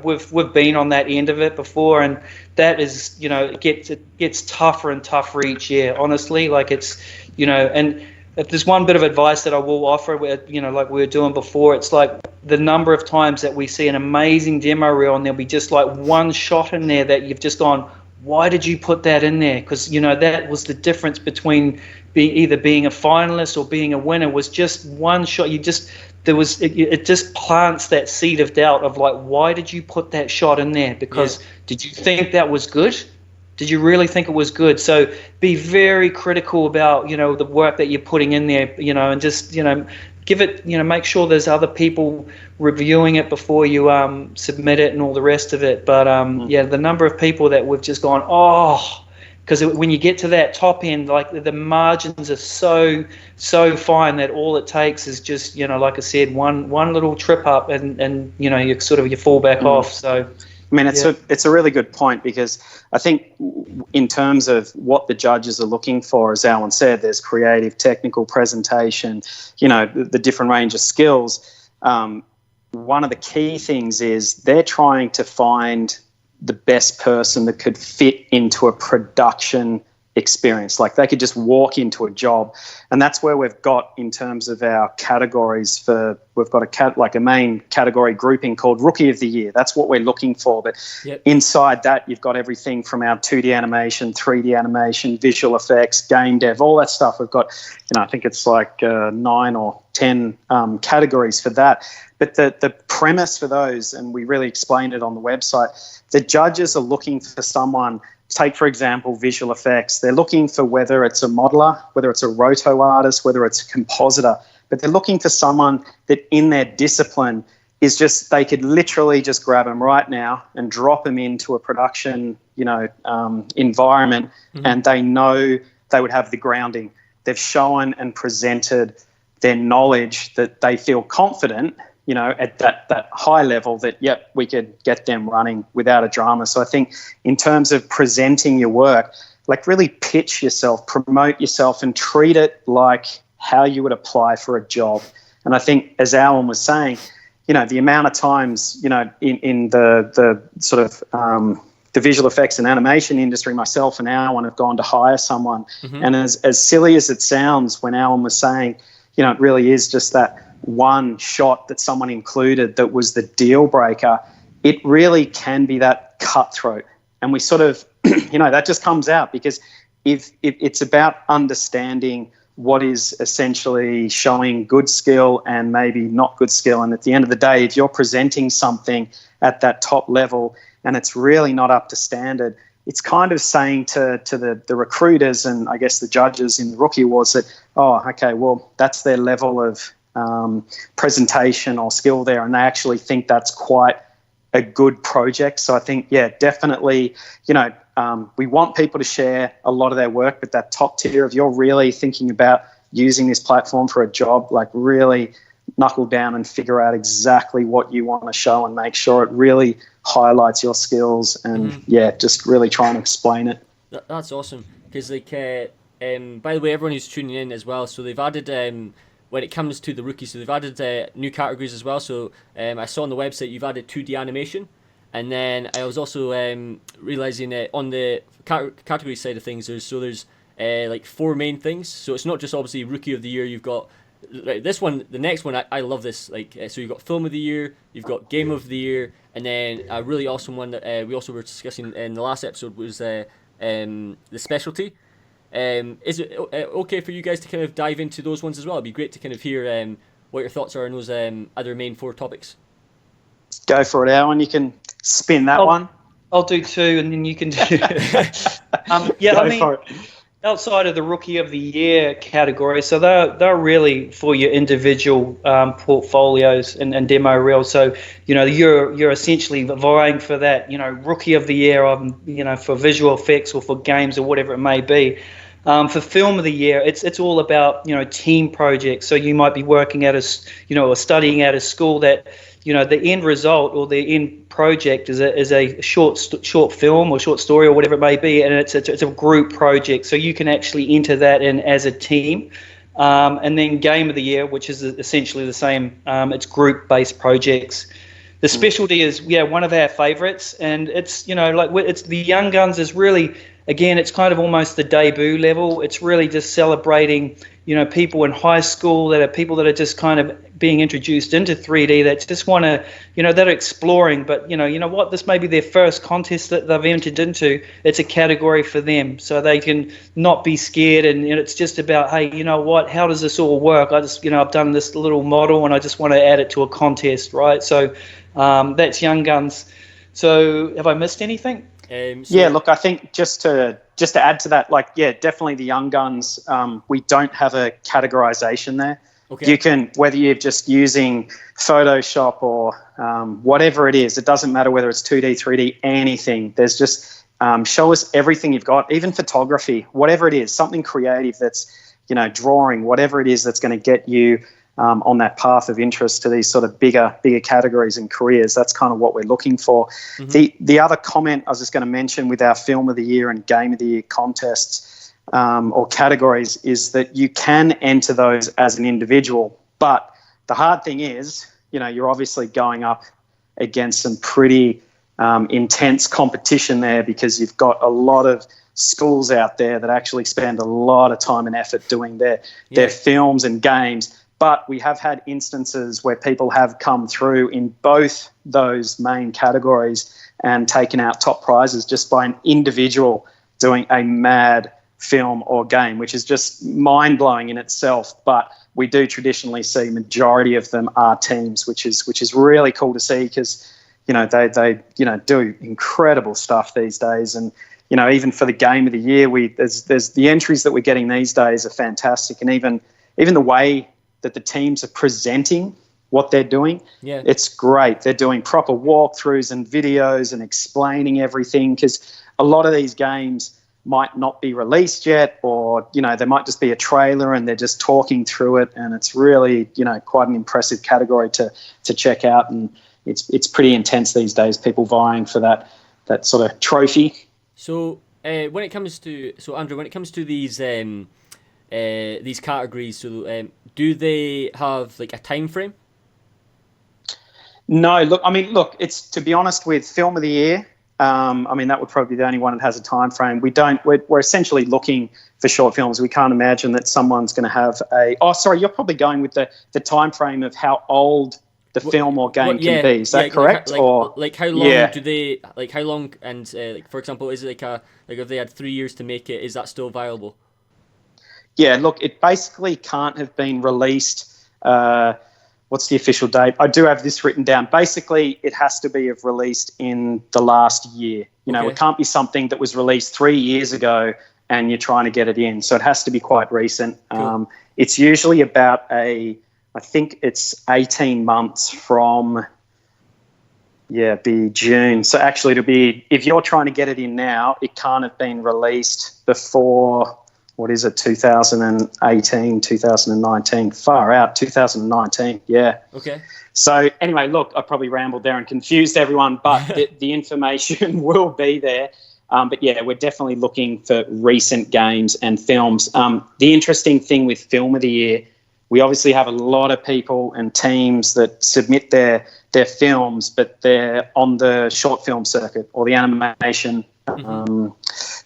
we've been on that end of it before, and that is it gets tougher and tougher each year. Honestly, like it's and if there's one bit of advice that I will offer, like we were doing before, it's like the number of times that we see an amazing demo reel and there'll be just like one shot in there that you've just gone, why did you put that in there? Because that was the difference between either being a finalist or being a winner, was just one shot. It just plants that seed of doubt of like, why did you put that shot in there? Because did you think that was good? Did you really think it was good? So be very critical about the work that you're putting in there, and just give it, make sure there's other people reviewing it before you submit it and all the rest of it. But the number of people that we've just gone, because when you get to that top end, like the margins are so fine that all it takes is just, like I said, one little trip up and you fall back off. So I mean, it's a really good point, because I think in terms of what the judges are looking for, as Alwyn said, there's creative, technical, presentation, the different range of skills. One of the key things is they're trying to find the best person that could fit into a production experience. Like they could just walk into a job, and that's where we've got, in terms of our categories, we've got a main category grouping called Rookie of the Year. That's what we're looking for. But inside that, you've got everything from our 2D animation, 3D animation, visual effects, game dev, all that stuff. We've got, I think it's like 9 or 10 categories for that. But the premise for those, and we really explained it on the website, the judges are looking for someone. Take, for example, visual effects. They're looking for whether it's a modeler, whether it's a roto artist, whether it's a compositor, but they're looking for someone that in their discipline is just, they could literally just grab them right now and drop them into a production, environment, and they know they would have the grounding. They've shown and presented their knowledge that they feel confident, at that high level that, we could get them running without a drama. So I think in terms of presenting your work, like really pitch yourself, promote yourself, and treat it like how you would apply for a job. And I think, as Alwyn was saying, the amount of times, in the sort of the visual effects and animation industry, myself and Alwyn have gone to hire someone. And as silly as it sounds, when Alwyn was saying, it really is just that one shot that someone included that was the deal breaker, it really can be that cutthroat. And we sort of, that just comes out, because if it's about understanding what is essentially showing good skill and maybe not good skill. And at the end of the day, if you're presenting something at that top level and it's really not up to standard, it's kind of saying to the recruiters and I guess the judges in the Rookie Awards that, that's their level of presentation or skill there, and they actually think that's quite a good project. So I think, yeah, definitely, we want people to share a lot of their work, but that top tier, if you're really thinking about using this platform for a job, like really knuckle down and figure out exactly what you want to show and make sure it really highlights your skills and, just really try and explain it. That's awesome. Because, by the way, everyone who's tuning in as well, so they've added, when it comes to the rookies, so they've added new categories as well. So I saw on the website you've added 2D animation. And then I was also realising on the category side of things, there's like 4 main things. So it's not just obviously Rookie of the Year. You've got this one, the next one. I love this. So you've got Film of the Year, you've got Game of the Year, and then a really awesome one that we also were discussing in the last episode was the specialty. Is it okay for you guys to kind of dive into those ones as well? It'd be great to kind of hear what your thoughts are on those other main 4 topics. Go for it, Alwyn. You can spin that one. I'll do 2, and then you can do. For it. Outside of the Rookie of the Year category, so they're really for your individual portfolios and demo reels. So you're essentially vying for that Rookie of the Year for visual effects or for games or whatever it may be. For Film of the Year, it's all about team projects. So you might be working at or studying at a school that the end result or the end project is a short film or short story or whatever it may be, and it's a group project. So you can actually enter that in as a team. And then Game of the Year, which is essentially the same. It's group-based projects. The specialty is one of our favourites, and it's it's the Young Guns is really, again, it's kind of almost the debut level. It's really just celebrating people in high school that are just kind of being introduced into 3D that just want to that are exploring, but what, this may be their first contest that they've entered into. It's a category for them, so they can not be scared, and it's just about, hey, how does this all work? I just I've done this little model and I just want to add it to a contest, right? So that's Young Guns. So have I missed anything? Look, I think just to add to that, definitely the Young Guns, we don't have a categorization there. Okay. You can, whether you're just using Photoshop or whatever it is, it doesn't matter whether it's 2D, 3D, anything. There's just show us everything you've got, even photography, whatever it is, something creative that's, drawing, whatever it is that's going to get you on that path of interest to these sort of bigger categories and careers. That's kind of what we're looking for. Mm-hmm. The other comment I was just going to mention with our Film of the Year and Game of the Year contests or categories is that you can enter those as an individual, but the hard thing is, you're obviously going up against some pretty intense competition there, because you've got a lot of schools out there that actually spend a lot of time and effort doing their films and games. But we have had instances where people have come through in both those main categories and taken out top prizes just by an individual doing a mad film or game, which is just mind-blowing in itself. But we do traditionally see majority of them are teams, which is really cool to see, because they do incredible stuff these days. And even for the Game of the Year, there's the entries that we're getting these days are fantastic, and even the way that the teams are presenting what they're doing, it's great. They're doing proper walkthroughs and videos and explaining everything, because a lot of these games might not be released yet, or there might just be a trailer and they're just talking through it, and it's really quite an impressive category to check out, and it's pretty intense these days, people vying for that sort of trophy. So when it comes to Andrew, when it comes to these categories, so do they have like a time frame? No, look, it's, to be honest, with Film of the Year, that would probably be the only one that has a time frame. We're essentially looking for short films. We can't imagine that someone's going to have you're probably going with the time frame of how old the film or game can be. Is that correct? Like how long do they, like how long, and for example, is it like if they had 3 years to make it, is that still viable? Yeah, look, it basically can't have been released. What's the official date? I do have this written down. Basically, it has to be released in the last year. It can't be something that was released 3 years ago and you're trying to get it in. So it has to be quite recent. Cool. It's usually about I think it's 18 months from Yeah, be June. So actually it'll be, if you're trying to get it in now, it can't have been released before, 2018, 2019, far out, 2019, yeah. Okay. So anyway, look, I probably rambled there and confused everyone, but the information will be there. But yeah, we're definitely looking for recent games and films. The interesting thing with Film of the Year, we obviously have a lot of people and teams that submit their films, but they're on the short film circuit or the animation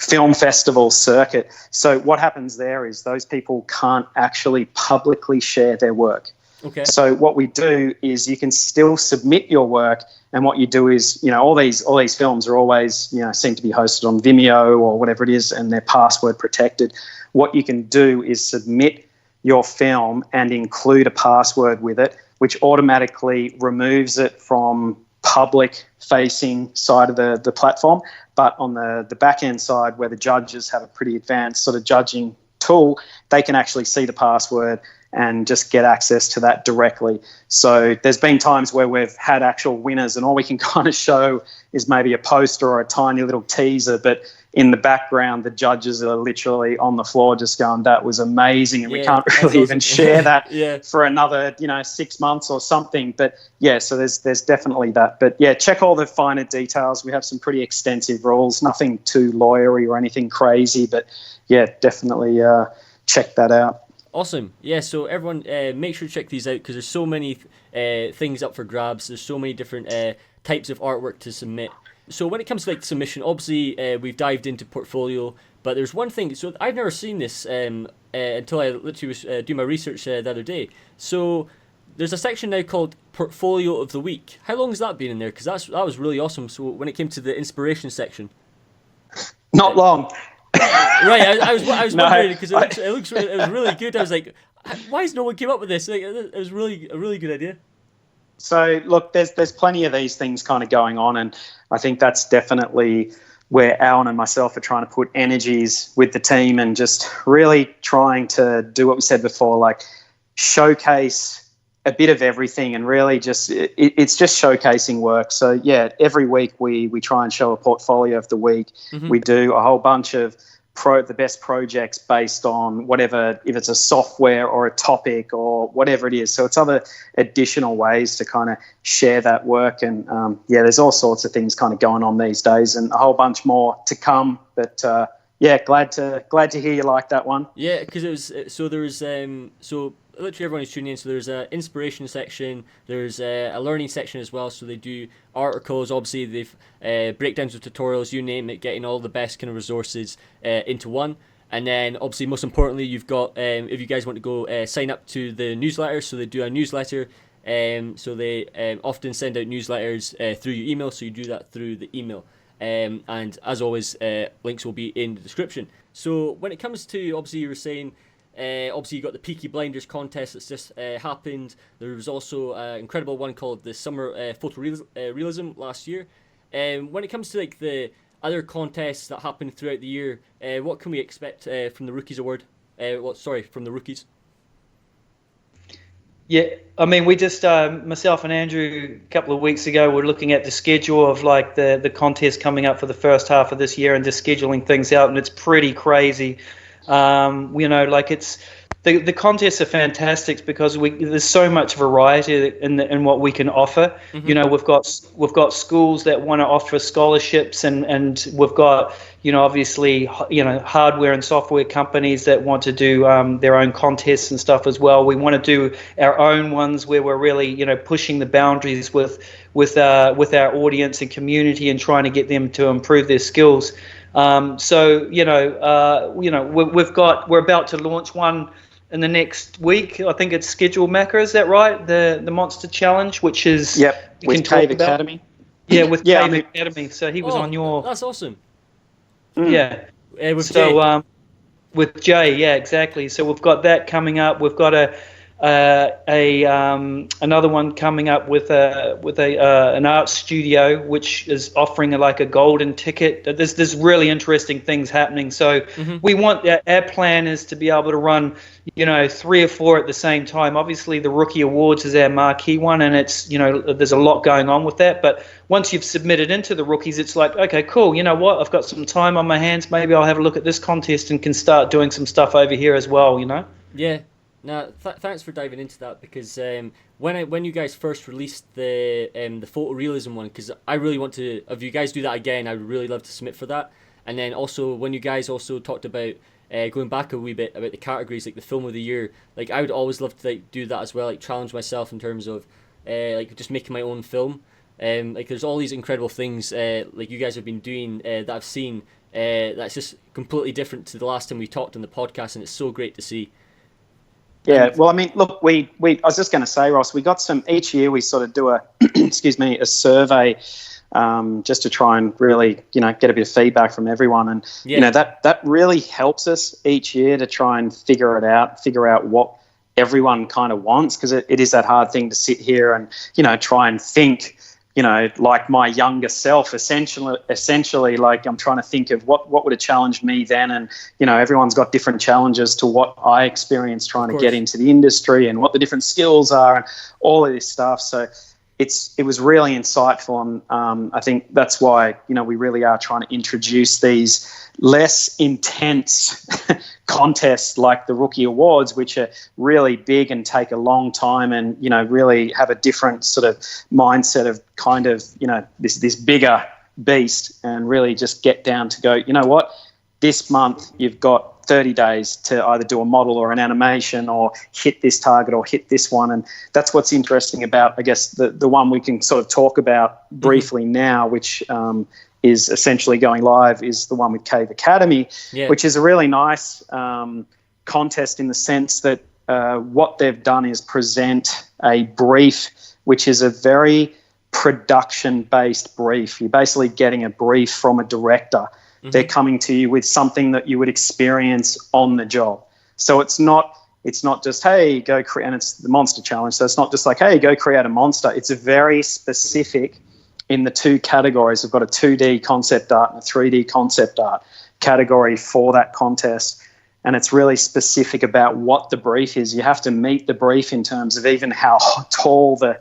film festival circuit. So what happens there is those people can't actually publicly share their work. Okay. So what we do is you can still submit your work, and what you do is, all these films are always, seem to be hosted on Vimeo or whatever it is, and they're password protected. What you can do is submit your film and include a password with it, which automatically removes it from public facing side of the platform. But on the back end side, where the judges have a pretty advanced sort of judging tool, they can actually see the password and just get access to that directly. So there's been times where we've had actual winners and all we can kind of show is maybe a poster or a tiny little teaser, but in the background, the judges are literally on the floor just going, that was amazing. And we can't really even share that for another, 6 months or something. But yeah, so there's definitely that. But yeah, check all the finer details. We have some pretty extensive rules, nothing too lawyery or anything crazy, but yeah, definitely check that out. Awesome. Yeah, so everyone make sure to check these out because there's so many things up for grabs. There's so many different types of artwork to submit. So when it comes to submission, obviously we've dived into portfolio, but there's one thing. So I've never seen this until I literally was doing my research the other day. So there's a section now called Portfolio of the Week. How long has that been in there? Because that was really awesome. So when it came to the inspiration section, not long. Right, I was wondering because it was really good. I was like, why has no one came up with this? It was really a really good idea. So look, there's plenty of these things kind of going on, and I think that's definitely where Alan and myself are trying to put energies with the team and just really trying to do what we said before, showcase a bit of everything and really just it's just showcasing work. So yeah, every week we try and show a portfolio of the week. We do a whole bunch of the best projects based on whatever, if it's a software or a topic or whatever it is. So it's other additional ways to kind of share that work. And there's all sorts of things kind of going on these days and a whole bunch more to come. But glad to hear you like that one. Yeah, because literally everyone is tuning in. So there's an inspiration section, there's a learning section as well. So they do articles, obviously they've breakdowns of tutorials, you name it, getting all the best kind of resources into one. And then obviously most importantly, you've got if you guys want to go sign up to the newsletter, so they do a newsletter. So they often send out newsletters through your email, so you do that through the email. And as always, links will be in the description. So when it comes to, obviously you were saying, obviously you got the Peaky Blinders contest that's just happened. There was also an incredible one called the Summer Photorealism last year. When it comes to the other contests that happen throughout the year, what can we expect from the Rookies Award? From the Rookies. Yeah, I mean, we just, myself and Andrew, a couple of weeks ago, were looking at the schedule of the contest coming up for the first half of this year and just scheduling things out, and it's pretty crazy. It's the contests are fantastic because there's so much variety in what we can offer. We've got schools that want to offer scholarships, and we've got obviously hardware and software companies that want to do their own contests and stuff as well. We want to do our own ones where we're really pushing the boundaries with our audience and community and trying to get them to improve their skills. We're about to launch one in the next week. I think it's scheduled, Macca, is that right? The Monster Challenge, which is with Cave Academy. Yeah, with Cave Academy. So he was on your. That's awesome. Yeah. With Jay. With Jay, yeah, exactly. So we've got that coming up. We've got another one coming up with an art studio which is offering a golden ticket. There's really interesting things happening. So we want our plan is to be able to run 3 or 4 at the same time. Obviously the Rookie Awards is our marquee one, and it's there's a lot going on with that. But once you've submitted into the rookies, it's like, okay, cool, you know what, I've got some time on my hands, maybe I'll have a look at this contest and can start doing some stuff over here as well. Yeah. Now, thanks for diving into that, because when you guys first released the photorealism one, because I really want to, if you guys do that again, I would really love to submit for that. And then also when you guys also talked about going back a wee bit about the categories, like the film of the year, like I would always love to do that as well, like challenge myself in terms of just making my own film. Like there's all these incredible things like you guys have been doing that I've seen that's just completely different to the last time we talked on the podcast, and it's so great to see. Yeah, well, I mean, look, I was just going to say, Ross, we got each year we sort of do a a survey just to try and really, get a bit of feedback from everyone. And, that really helps us each year to try and figure out what everyone kind of wants, because it is that hard thing to sit here and, try and think, like my younger self, essentially, like I'm trying to think of what would have challenged me then. And, everyone's got different challenges to what I experienced trying to get into the industry and what the different skills are and all of this stuff. So it was really insightful. And I think that's why, we really are trying to introduce these less intense contests like the Rookie Awards, which are really big and take a long time and, really have a different sort of mindset of kind of, this bigger beast, and really just get down to go, you know what, this month you've got 30 days to either do a model or an animation or hit this target or hit this one. And that's what's interesting about, I guess, the one we can sort of talk about briefly now, which is essentially going live, is the one with Cave Academy, which is a really nice contest in the sense that what they've done is present a brief, which is a very production-based brief. You're basically getting a brief from a director. They're coming to you with something that you would experience on the job. So it's not just, hey, go create, and it's the monster challenge. So it's not just like, hey, go create a monster. It's a very specific in the 2 categories. We've got a 2D concept art and a 3D concept art category for that contest. And it's really specific about what the brief is. You have to meet the brief in terms of even how tall the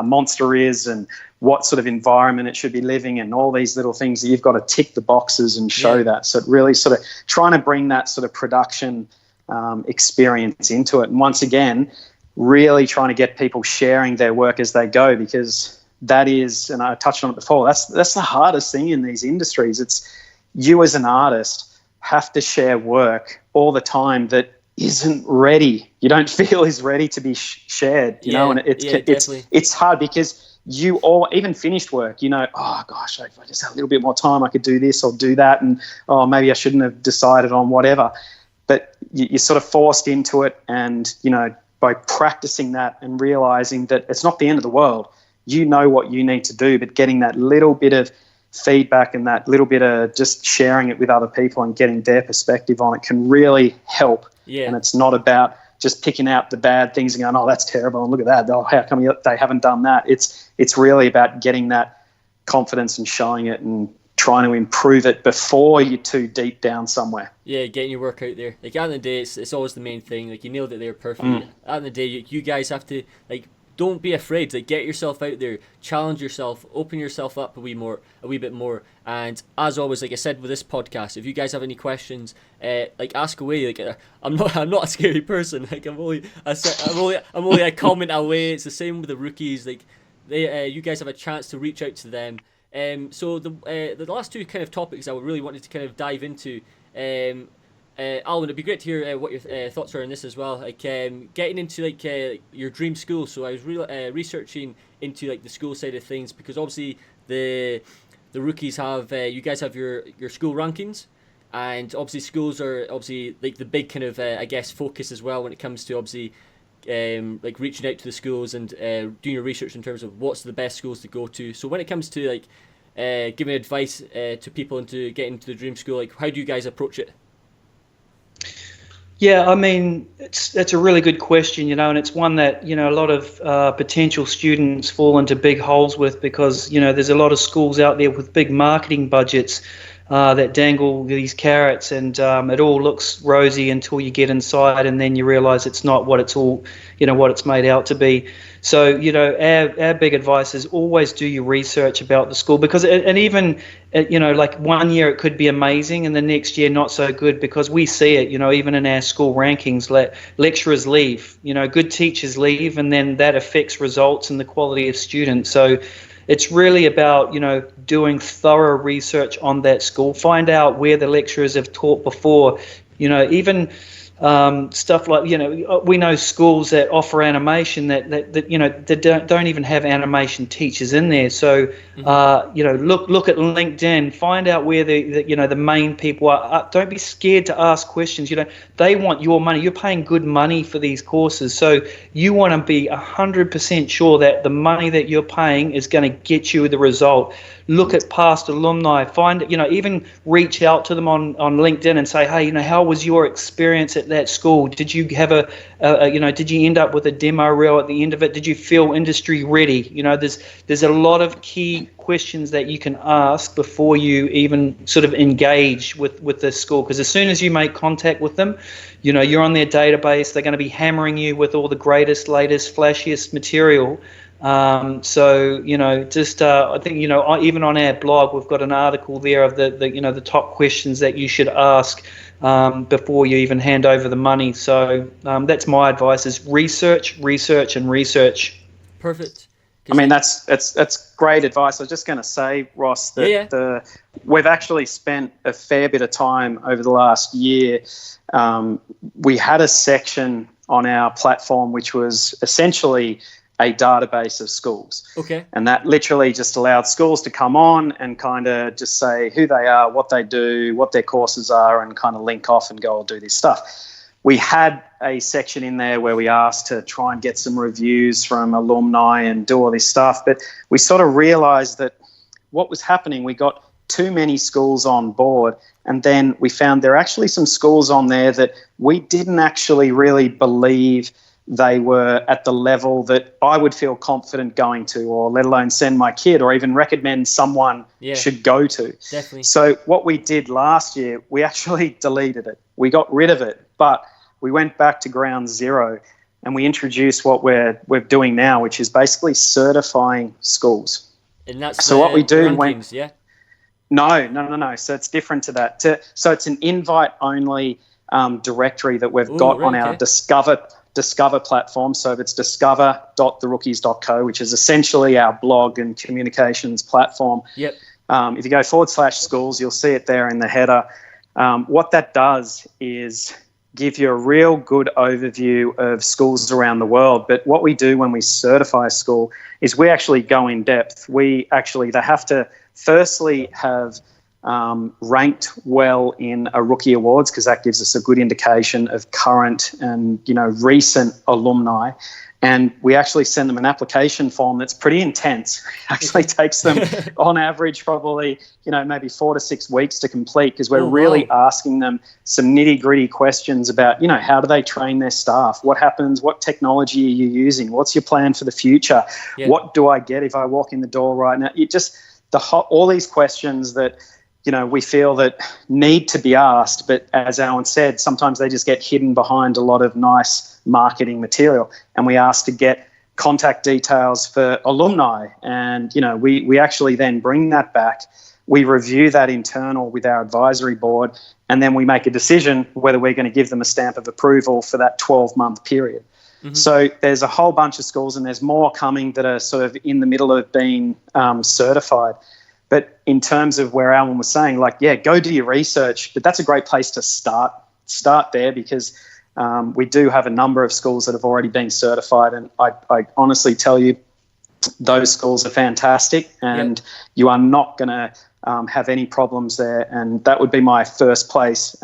monster is and what sort of environment it should be living in, all these little things that you've got to tick the boxes and show that. So it really sort of trying to bring that sort of production experience into it. And once again, really trying to get people sharing their work as they go, because that is, and I touched on it before, that's the hardest thing in these industries. It's you as an artist have to share work all the time that isn't ready. You don't feel is ready to be shared, you know, and it's hard because you all, even finished work, oh gosh, if I just had a little bit more time, I could do this or do that. And, oh, maybe I shouldn't have decided on whatever. But you're sort of forced into it. And, by practicing that and realizing that it's not the end of the world, you know what you need to do, but getting that little bit of feedback and that little bit of just sharing it with other people and getting their perspective on it can really help. Yeah. And it's not about just picking out the bad things and going, oh, that's terrible, and look at that. Oh, how come they haven't done that? It's really about getting that confidence and showing it and trying to improve it before you're too deep down somewhere. Yeah, getting your work out there. Like, at the end of the day, it's always the main thing. Like, you nailed it there perfectly. At the end of the day, you guys have to, like, don't be afraid. Like, get yourself out there, challenge yourself, open yourself up a wee bit more. And as always, like I said with this podcast, if you guys have any questions, like, ask away. Like, I'm not a scary person. Like, I'm only a comment away. It's the same with the rookies. Like, you guys have a chance to reach out to them. So the last 2 kind of topics I really wanted to kind of dive into. Alwyn, it'd be great to hear what your thoughts are on this as well. Like, getting into like your dream school. So I was researching into like the school side of things, because obviously the rookies have you guys have your school rankings, and obviously schools are obviously like the big kind of I guess focus as well when it comes to obviously like reaching out to the schools and doing your research in terms of what's the best schools to go to. So when it comes to like giving advice to people into getting into the dream school, like, how do you guys approach it? Yeah, I mean, that's a really good question, and it's one that, a lot of potential students fall into big holes with because, there's a lot of schools out there with big marketing budgets that dangle these carrots, and it all looks rosy until you get inside, and then you realize it's not what it's all, what it's made out to be. So, our big advice is always do your research about the school, because, and even, like one year it could be amazing and the next year not so good, because we see it, even in our school rankings, lecturers leave, good teachers leave, and then that affects results and the quality of students. So it's really about, doing thorough research on that school, find out where the lecturers have taught before, even stuff like, we know schools that offer animation that don't even have animation teachers in there. So, look at LinkedIn, find out where the main people are. Don't be scared to ask questions. They want your money. You're paying good money for these courses. So you want to be 100% sure that the money that you're paying is going to get you the result. Look at past alumni, even reach out to them on LinkedIn and say, hey, how was your experience at that school? Did you have did you end up with a demo reel at the end of it? Did you feel industry ready? There's a lot of key questions that you can ask before you even sort of engage with the school, because as soon as you make contact with them, you're on their database. They're going to be hammering you with all the greatest, latest, flashiest material. So I think even on our blog we've got an article there of the top questions that you should ask before you even hand over the money. So that's my advice: is research, and research. Perfect. I mean, that's great advice. I was just going to say, Ross, that we've actually spent a fair bit of time over the last year. We had a section on our platform which was essentially a database of schools. Okay. And that literally just allowed schools to come on and kind of just say who they are, what they do, what their courses are, and kind of link off and go, I'll do this stuff. We had a section in there where we asked to try and get some reviews from alumni and do all this stuff. But we sort of realized that what was happening, we got too many schools on board. And then we found there are actually some schools on there that we didn't actually really believe they were at the level that I would feel confident going to, or let alone send my kid, or even recommend someone should go to. Definitely. So what we did last year, we actually deleted it. We got rid of it, but we went back to ground zero and we introduced what we're doing now, which is basically certifying schools. And that's so what we do rankings, No. So it's different to that. So it's an invite-only directory that we've got on our Discover platform. So it's discover.therookies.co, which is essentially our blog and communications platform. Yep. If you go /schools, you'll see it there in the header. What that does is give you a real good overview of schools around the world. But what we do when we certify a school is we actually go in depth. They have to firstly have ranked well in a rookie awards, because that gives us a good indication of current and recent alumni. And we actually send them an application form that's pretty intense. It actually takes them on average probably maybe 4 to 6 weeks to complete, because we're really asking them some nitty-gritty questions about how do they train their staff, what happens, what technology are you using, what's your plan for the future, what do I get if I walk in the door right now. All these questions that we feel that need to be asked, but as Alan said, sometimes they just get hidden behind a lot of nice marketing material. And we ask to get contact details for alumni, and we actually then bring that back. We review that internal with our advisory board, and then we make a decision whether we're going to give them a stamp of approval for that 12-month period. Mm-hmm. So there's a whole bunch of schools, and there's more coming that are sort of in the middle of being certified. But in terms of where Alan was saying, go do your research, but that's a great place to start there, because we do have a number of schools that have already been certified, and I honestly tell you, those schools are fantastic, and you are not going to have any problems there, and that would be my first place.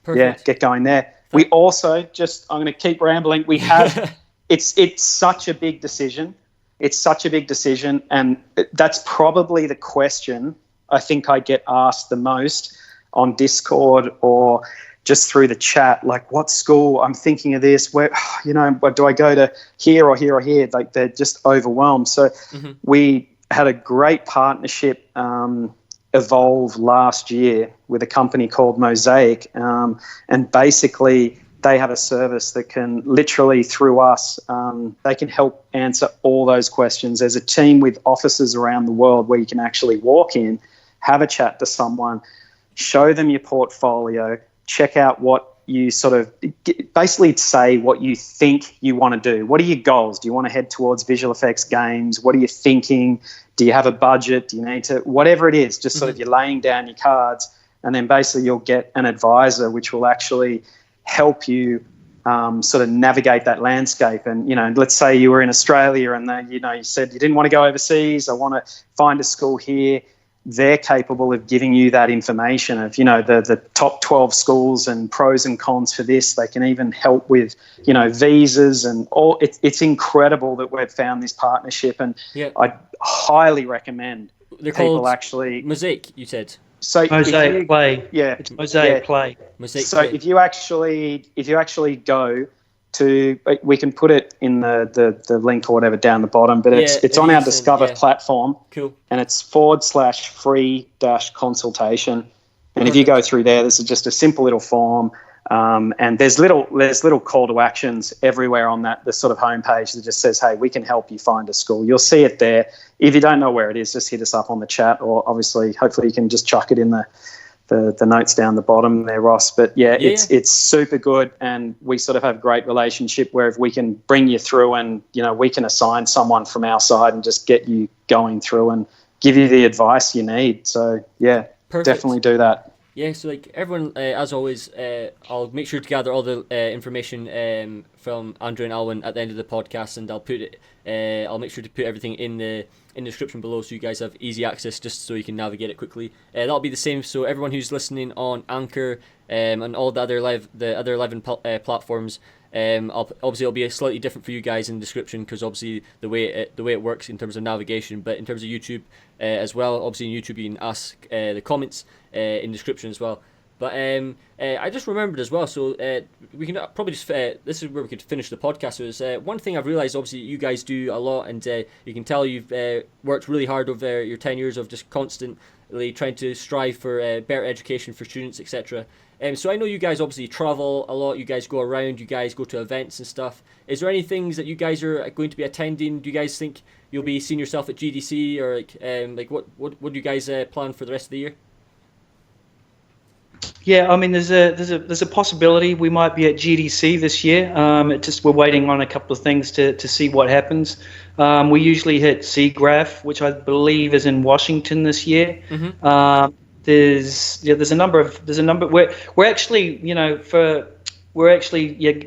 Get going there. We also, I'm going to keep rambling, we have, it's such a big decision. It's such a big decision, and that's probably the question I think I get asked the most on Discord or just through the chat, like, what school? I'm thinking of this. Where, do I go to here or here or here? Like, they're just overwhelmed. So we had a great partnership evolve last year with a company called Mosaic, and basically they have a service that can literally, through us, they can help answer all those questions. There's a team with offices around the world where you can actually walk in, have a chat to someone, show them your portfolio, check out what you sort of basically say what you think you want to do. What are your goals? Do you want to head towards visual effects games? What are you thinking? Do you have a budget? Do you need to, whatever it is, just sort of you're laying down your cards, and then basically you'll get an advisor which will actually help you sort of navigate that landscape. And, let's say you were in Australia and you said you didn't want to go overseas. I want to find a school here. They're capable of giving you that information of, the top 12 schools and pros and cons for this. They can even help with, visas and all. It's incredible that we've found this partnership, and I highly recommend people actually. Mosaic, you said. So Mosaic Play. Yeah. It's Mosaic Play. Mosaic so Play. if you actually go to, we can put it in the link or whatever down the bottom, but it's on our Discover platform. Cool. And it's /free-consultation. And if you go through there, this is just a simple little form. And there's little call to actions everywhere on the sort of homepage that just says, hey, we can help you find a school. You'll see it there. If you don't know where it is, just hit us up on the chat, or obviously, hopefully you can just chuck it in the notes down the bottom there, Ross. But it's super good, and we sort of have a great relationship where if we can bring you through, and we can assign someone from our side and just get you going through and give you the advice you need. So Perfect. Definitely do that. Yeah, so like everyone, as always, I'll make sure to gather all the information from Andrew and Alwyn at the end of the podcast, and I'll make sure to put everything in the description below, so you guys have easy access, just so you can navigate it quickly. That'll be the same. So everyone who's listening on Anchor and all the other 11 platforms, obviously it'll be slightly different for you guys in the description, because obviously the way it works in terms of navigation. But in terms of YouTube as well, obviously in YouTube you can ask the comments in description as well. But I just remembered as well, so we can probably just this is where we could finish the podcast. So it's one thing I've realised, obviously you guys do a lot, and you can tell you've worked really hard over your 10 years of just constantly trying to strive for better education for students, etc. So I know you guys obviously travel a lot, you guys go around, you guys go to events and stuff. Is there any things that you guys are going to be attending? Do you guys think you'll be seeing yourself at GDC, or what do you guys plan for the rest of the year? Yeah, I mean, there's a possibility we might be at GDC this year. We're waiting on a couple of things to see what happens. We usually hit SIGGRAPH, which I believe is in Washington this year. Mm-hmm. There's a number. We're actually going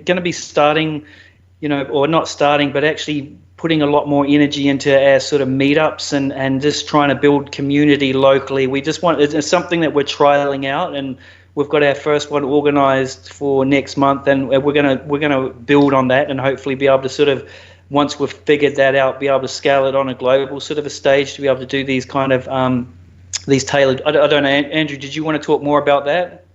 to be starting, or not starting, but actually putting a lot more energy into our sort of meetups and just trying to build community locally. It's something that we're trialing out, and we've got our first one organized for next month, and we're gonna build on that, and hopefully be able to sort of, once we've figured that out, be able to scale it on a global sort of a stage to be able to do these kind of these tailored. I don't know, Andrew, did you want to talk more about that?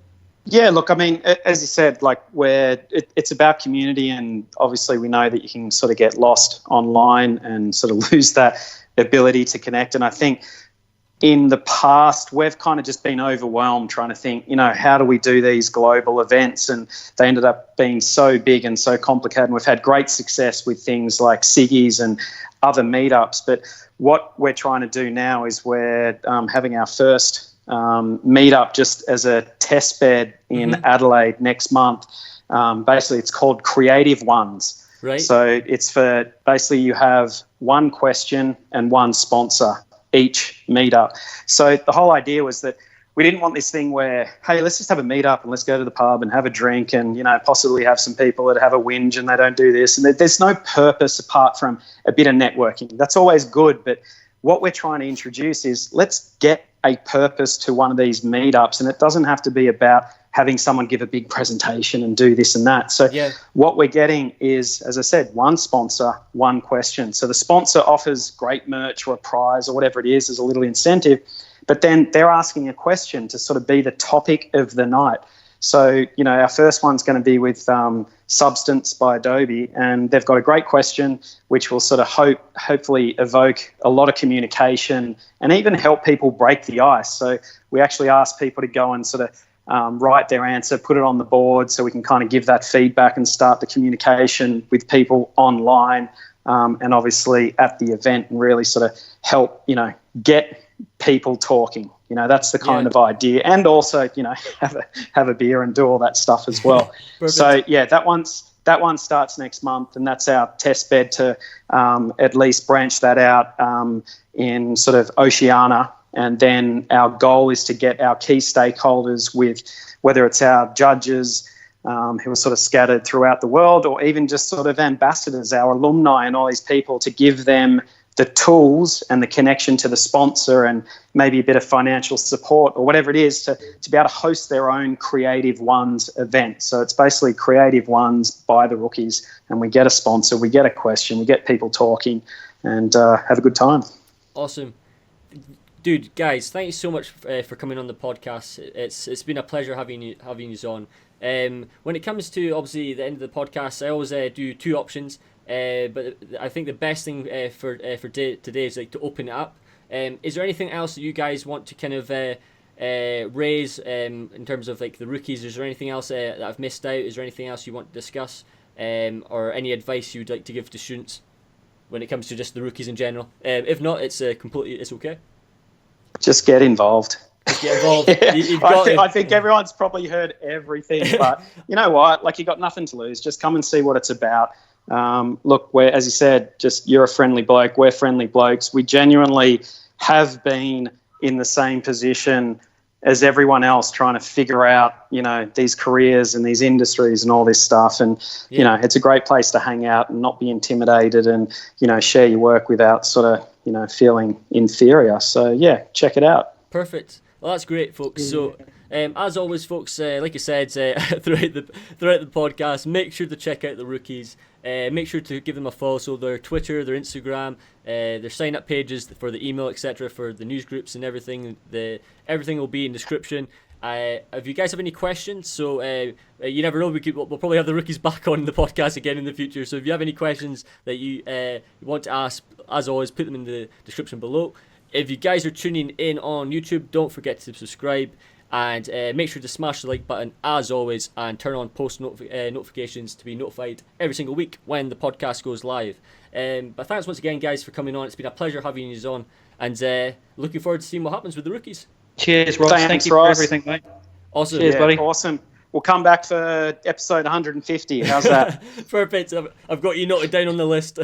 Yeah, look, I mean, as you said, like it's about community, and obviously we know that you can sort of get lost online and sort of lose that ability to connect. And I think in the past we've kind of just been overwhelmed trying to think, how do we do these global events? And they ended up being so big and so complicated. And we've had great success with things like Siggies and other meetups. But what we're trying to do now is we're having our first meetup just as a test bed in Adelaide next month. Basically, it's called Creative Ones. Right. So it's for basically you have one question and one sponsor each meetup. So the whole idea was that we didn't want this thing where, hey, let's just have a meetup and let's go to the pub and have a drink and, possibly have some people that have a whinge and they don't do this. And there's no purpose apart from a bit of networking. That's always good. But what we're trying to introduce is let's get a purpose to one of these meetups, and it doesn't have to be about having someone give a big presentation and do this and that. So what we're getting is, as I said, one sponsor, one question. So the sponsor offers great merch or a prize or whatever it is as a little incentive, but then they're asking a question to sort of be the topic of the night. So, our first one's going to be with Substance by Adobe, and they've got a great question which will sort of hopefully evoke a lot of communication and even help people break the ice. So we actually ask people to go and sort of write their answer, put it on the board so we can kind of give that feedback and start the communication with people online, and obviously at the event, and really sort of help, get people talking. That's the kind of idea, and also, have a beer and do all that stuff as well. So that one starts next month, and that's our test bed to at least branch that out in sort of Oceania. And then our goal is to get our key stakeholders, with whether it's our judges who are sort of scattered throughout the world, or even just sort of ambassadors, our alumni and all these people, to give them the tools and the connection to the sponsor and maybe a bit of financial support or whatever it is to be able to host their own Creative Ones event. So it's basically Creative Ones by the rookies, and we get a sponsor, we get a question, we get people talking, and have a good time. Awesome. Dude, guys, thank you so much for coming on the podcast. It's been a pleasure having you on. When it comes to obviously the end of the podcast, I always do two options. But I think the best thing for today is like to open it up. Is there anything else that you guys want to kind of raise in terms of like the rookies? Is there anything else that I've missed out? Is there anything else you want to discuss, or any advice you'd like to give to students when it comes to just the rookies in general? If not, it's okay. Just get involved. Get involved. I think everyone's probably heard everything, but you know what? Like, you got nothing to lose. Just come and see what it's about. Look, as you said, you're a friendly bloke. We're friendly blokes. We genuinely have been in the same position as everyone else, trying to figure out, these careers and these industries and all this stuff. And, it's a great place to hang out and not be intimidated and, share your work without sort of, feeling inferior. So, yeah, check it out. Perfect. Well, that's great, folks. So, as always, folks, like I said throughout the podcast, make sure to check out the rookies. Make sure to give them a follow. So their Twitter, their Instagram, their sign-up pages for the email, etc., for the news groups and everything. Everything will be in description. If you guys have any questions, so you never know, we'll probably have the rookies back on the podcast again in the future. So if you have any questions that you want to ask, as always, put them in the description below. If you guys are tuning in on YouTube, don't forget to subscribe, and make sure to smash the like button as always, and turn on post notifications to be notified every single week when the podcast goes live. But thanks once again, guys, for coming on. It's been a pleasure having you on, and looking forward to seeing what happens with the rookies. Cheers, Ross. Thank you for everything, mate. Awesome. Cheers, buddy. Awesome. We'll come back for episode 150. How's that? Perfect. I've got you noted down on the list.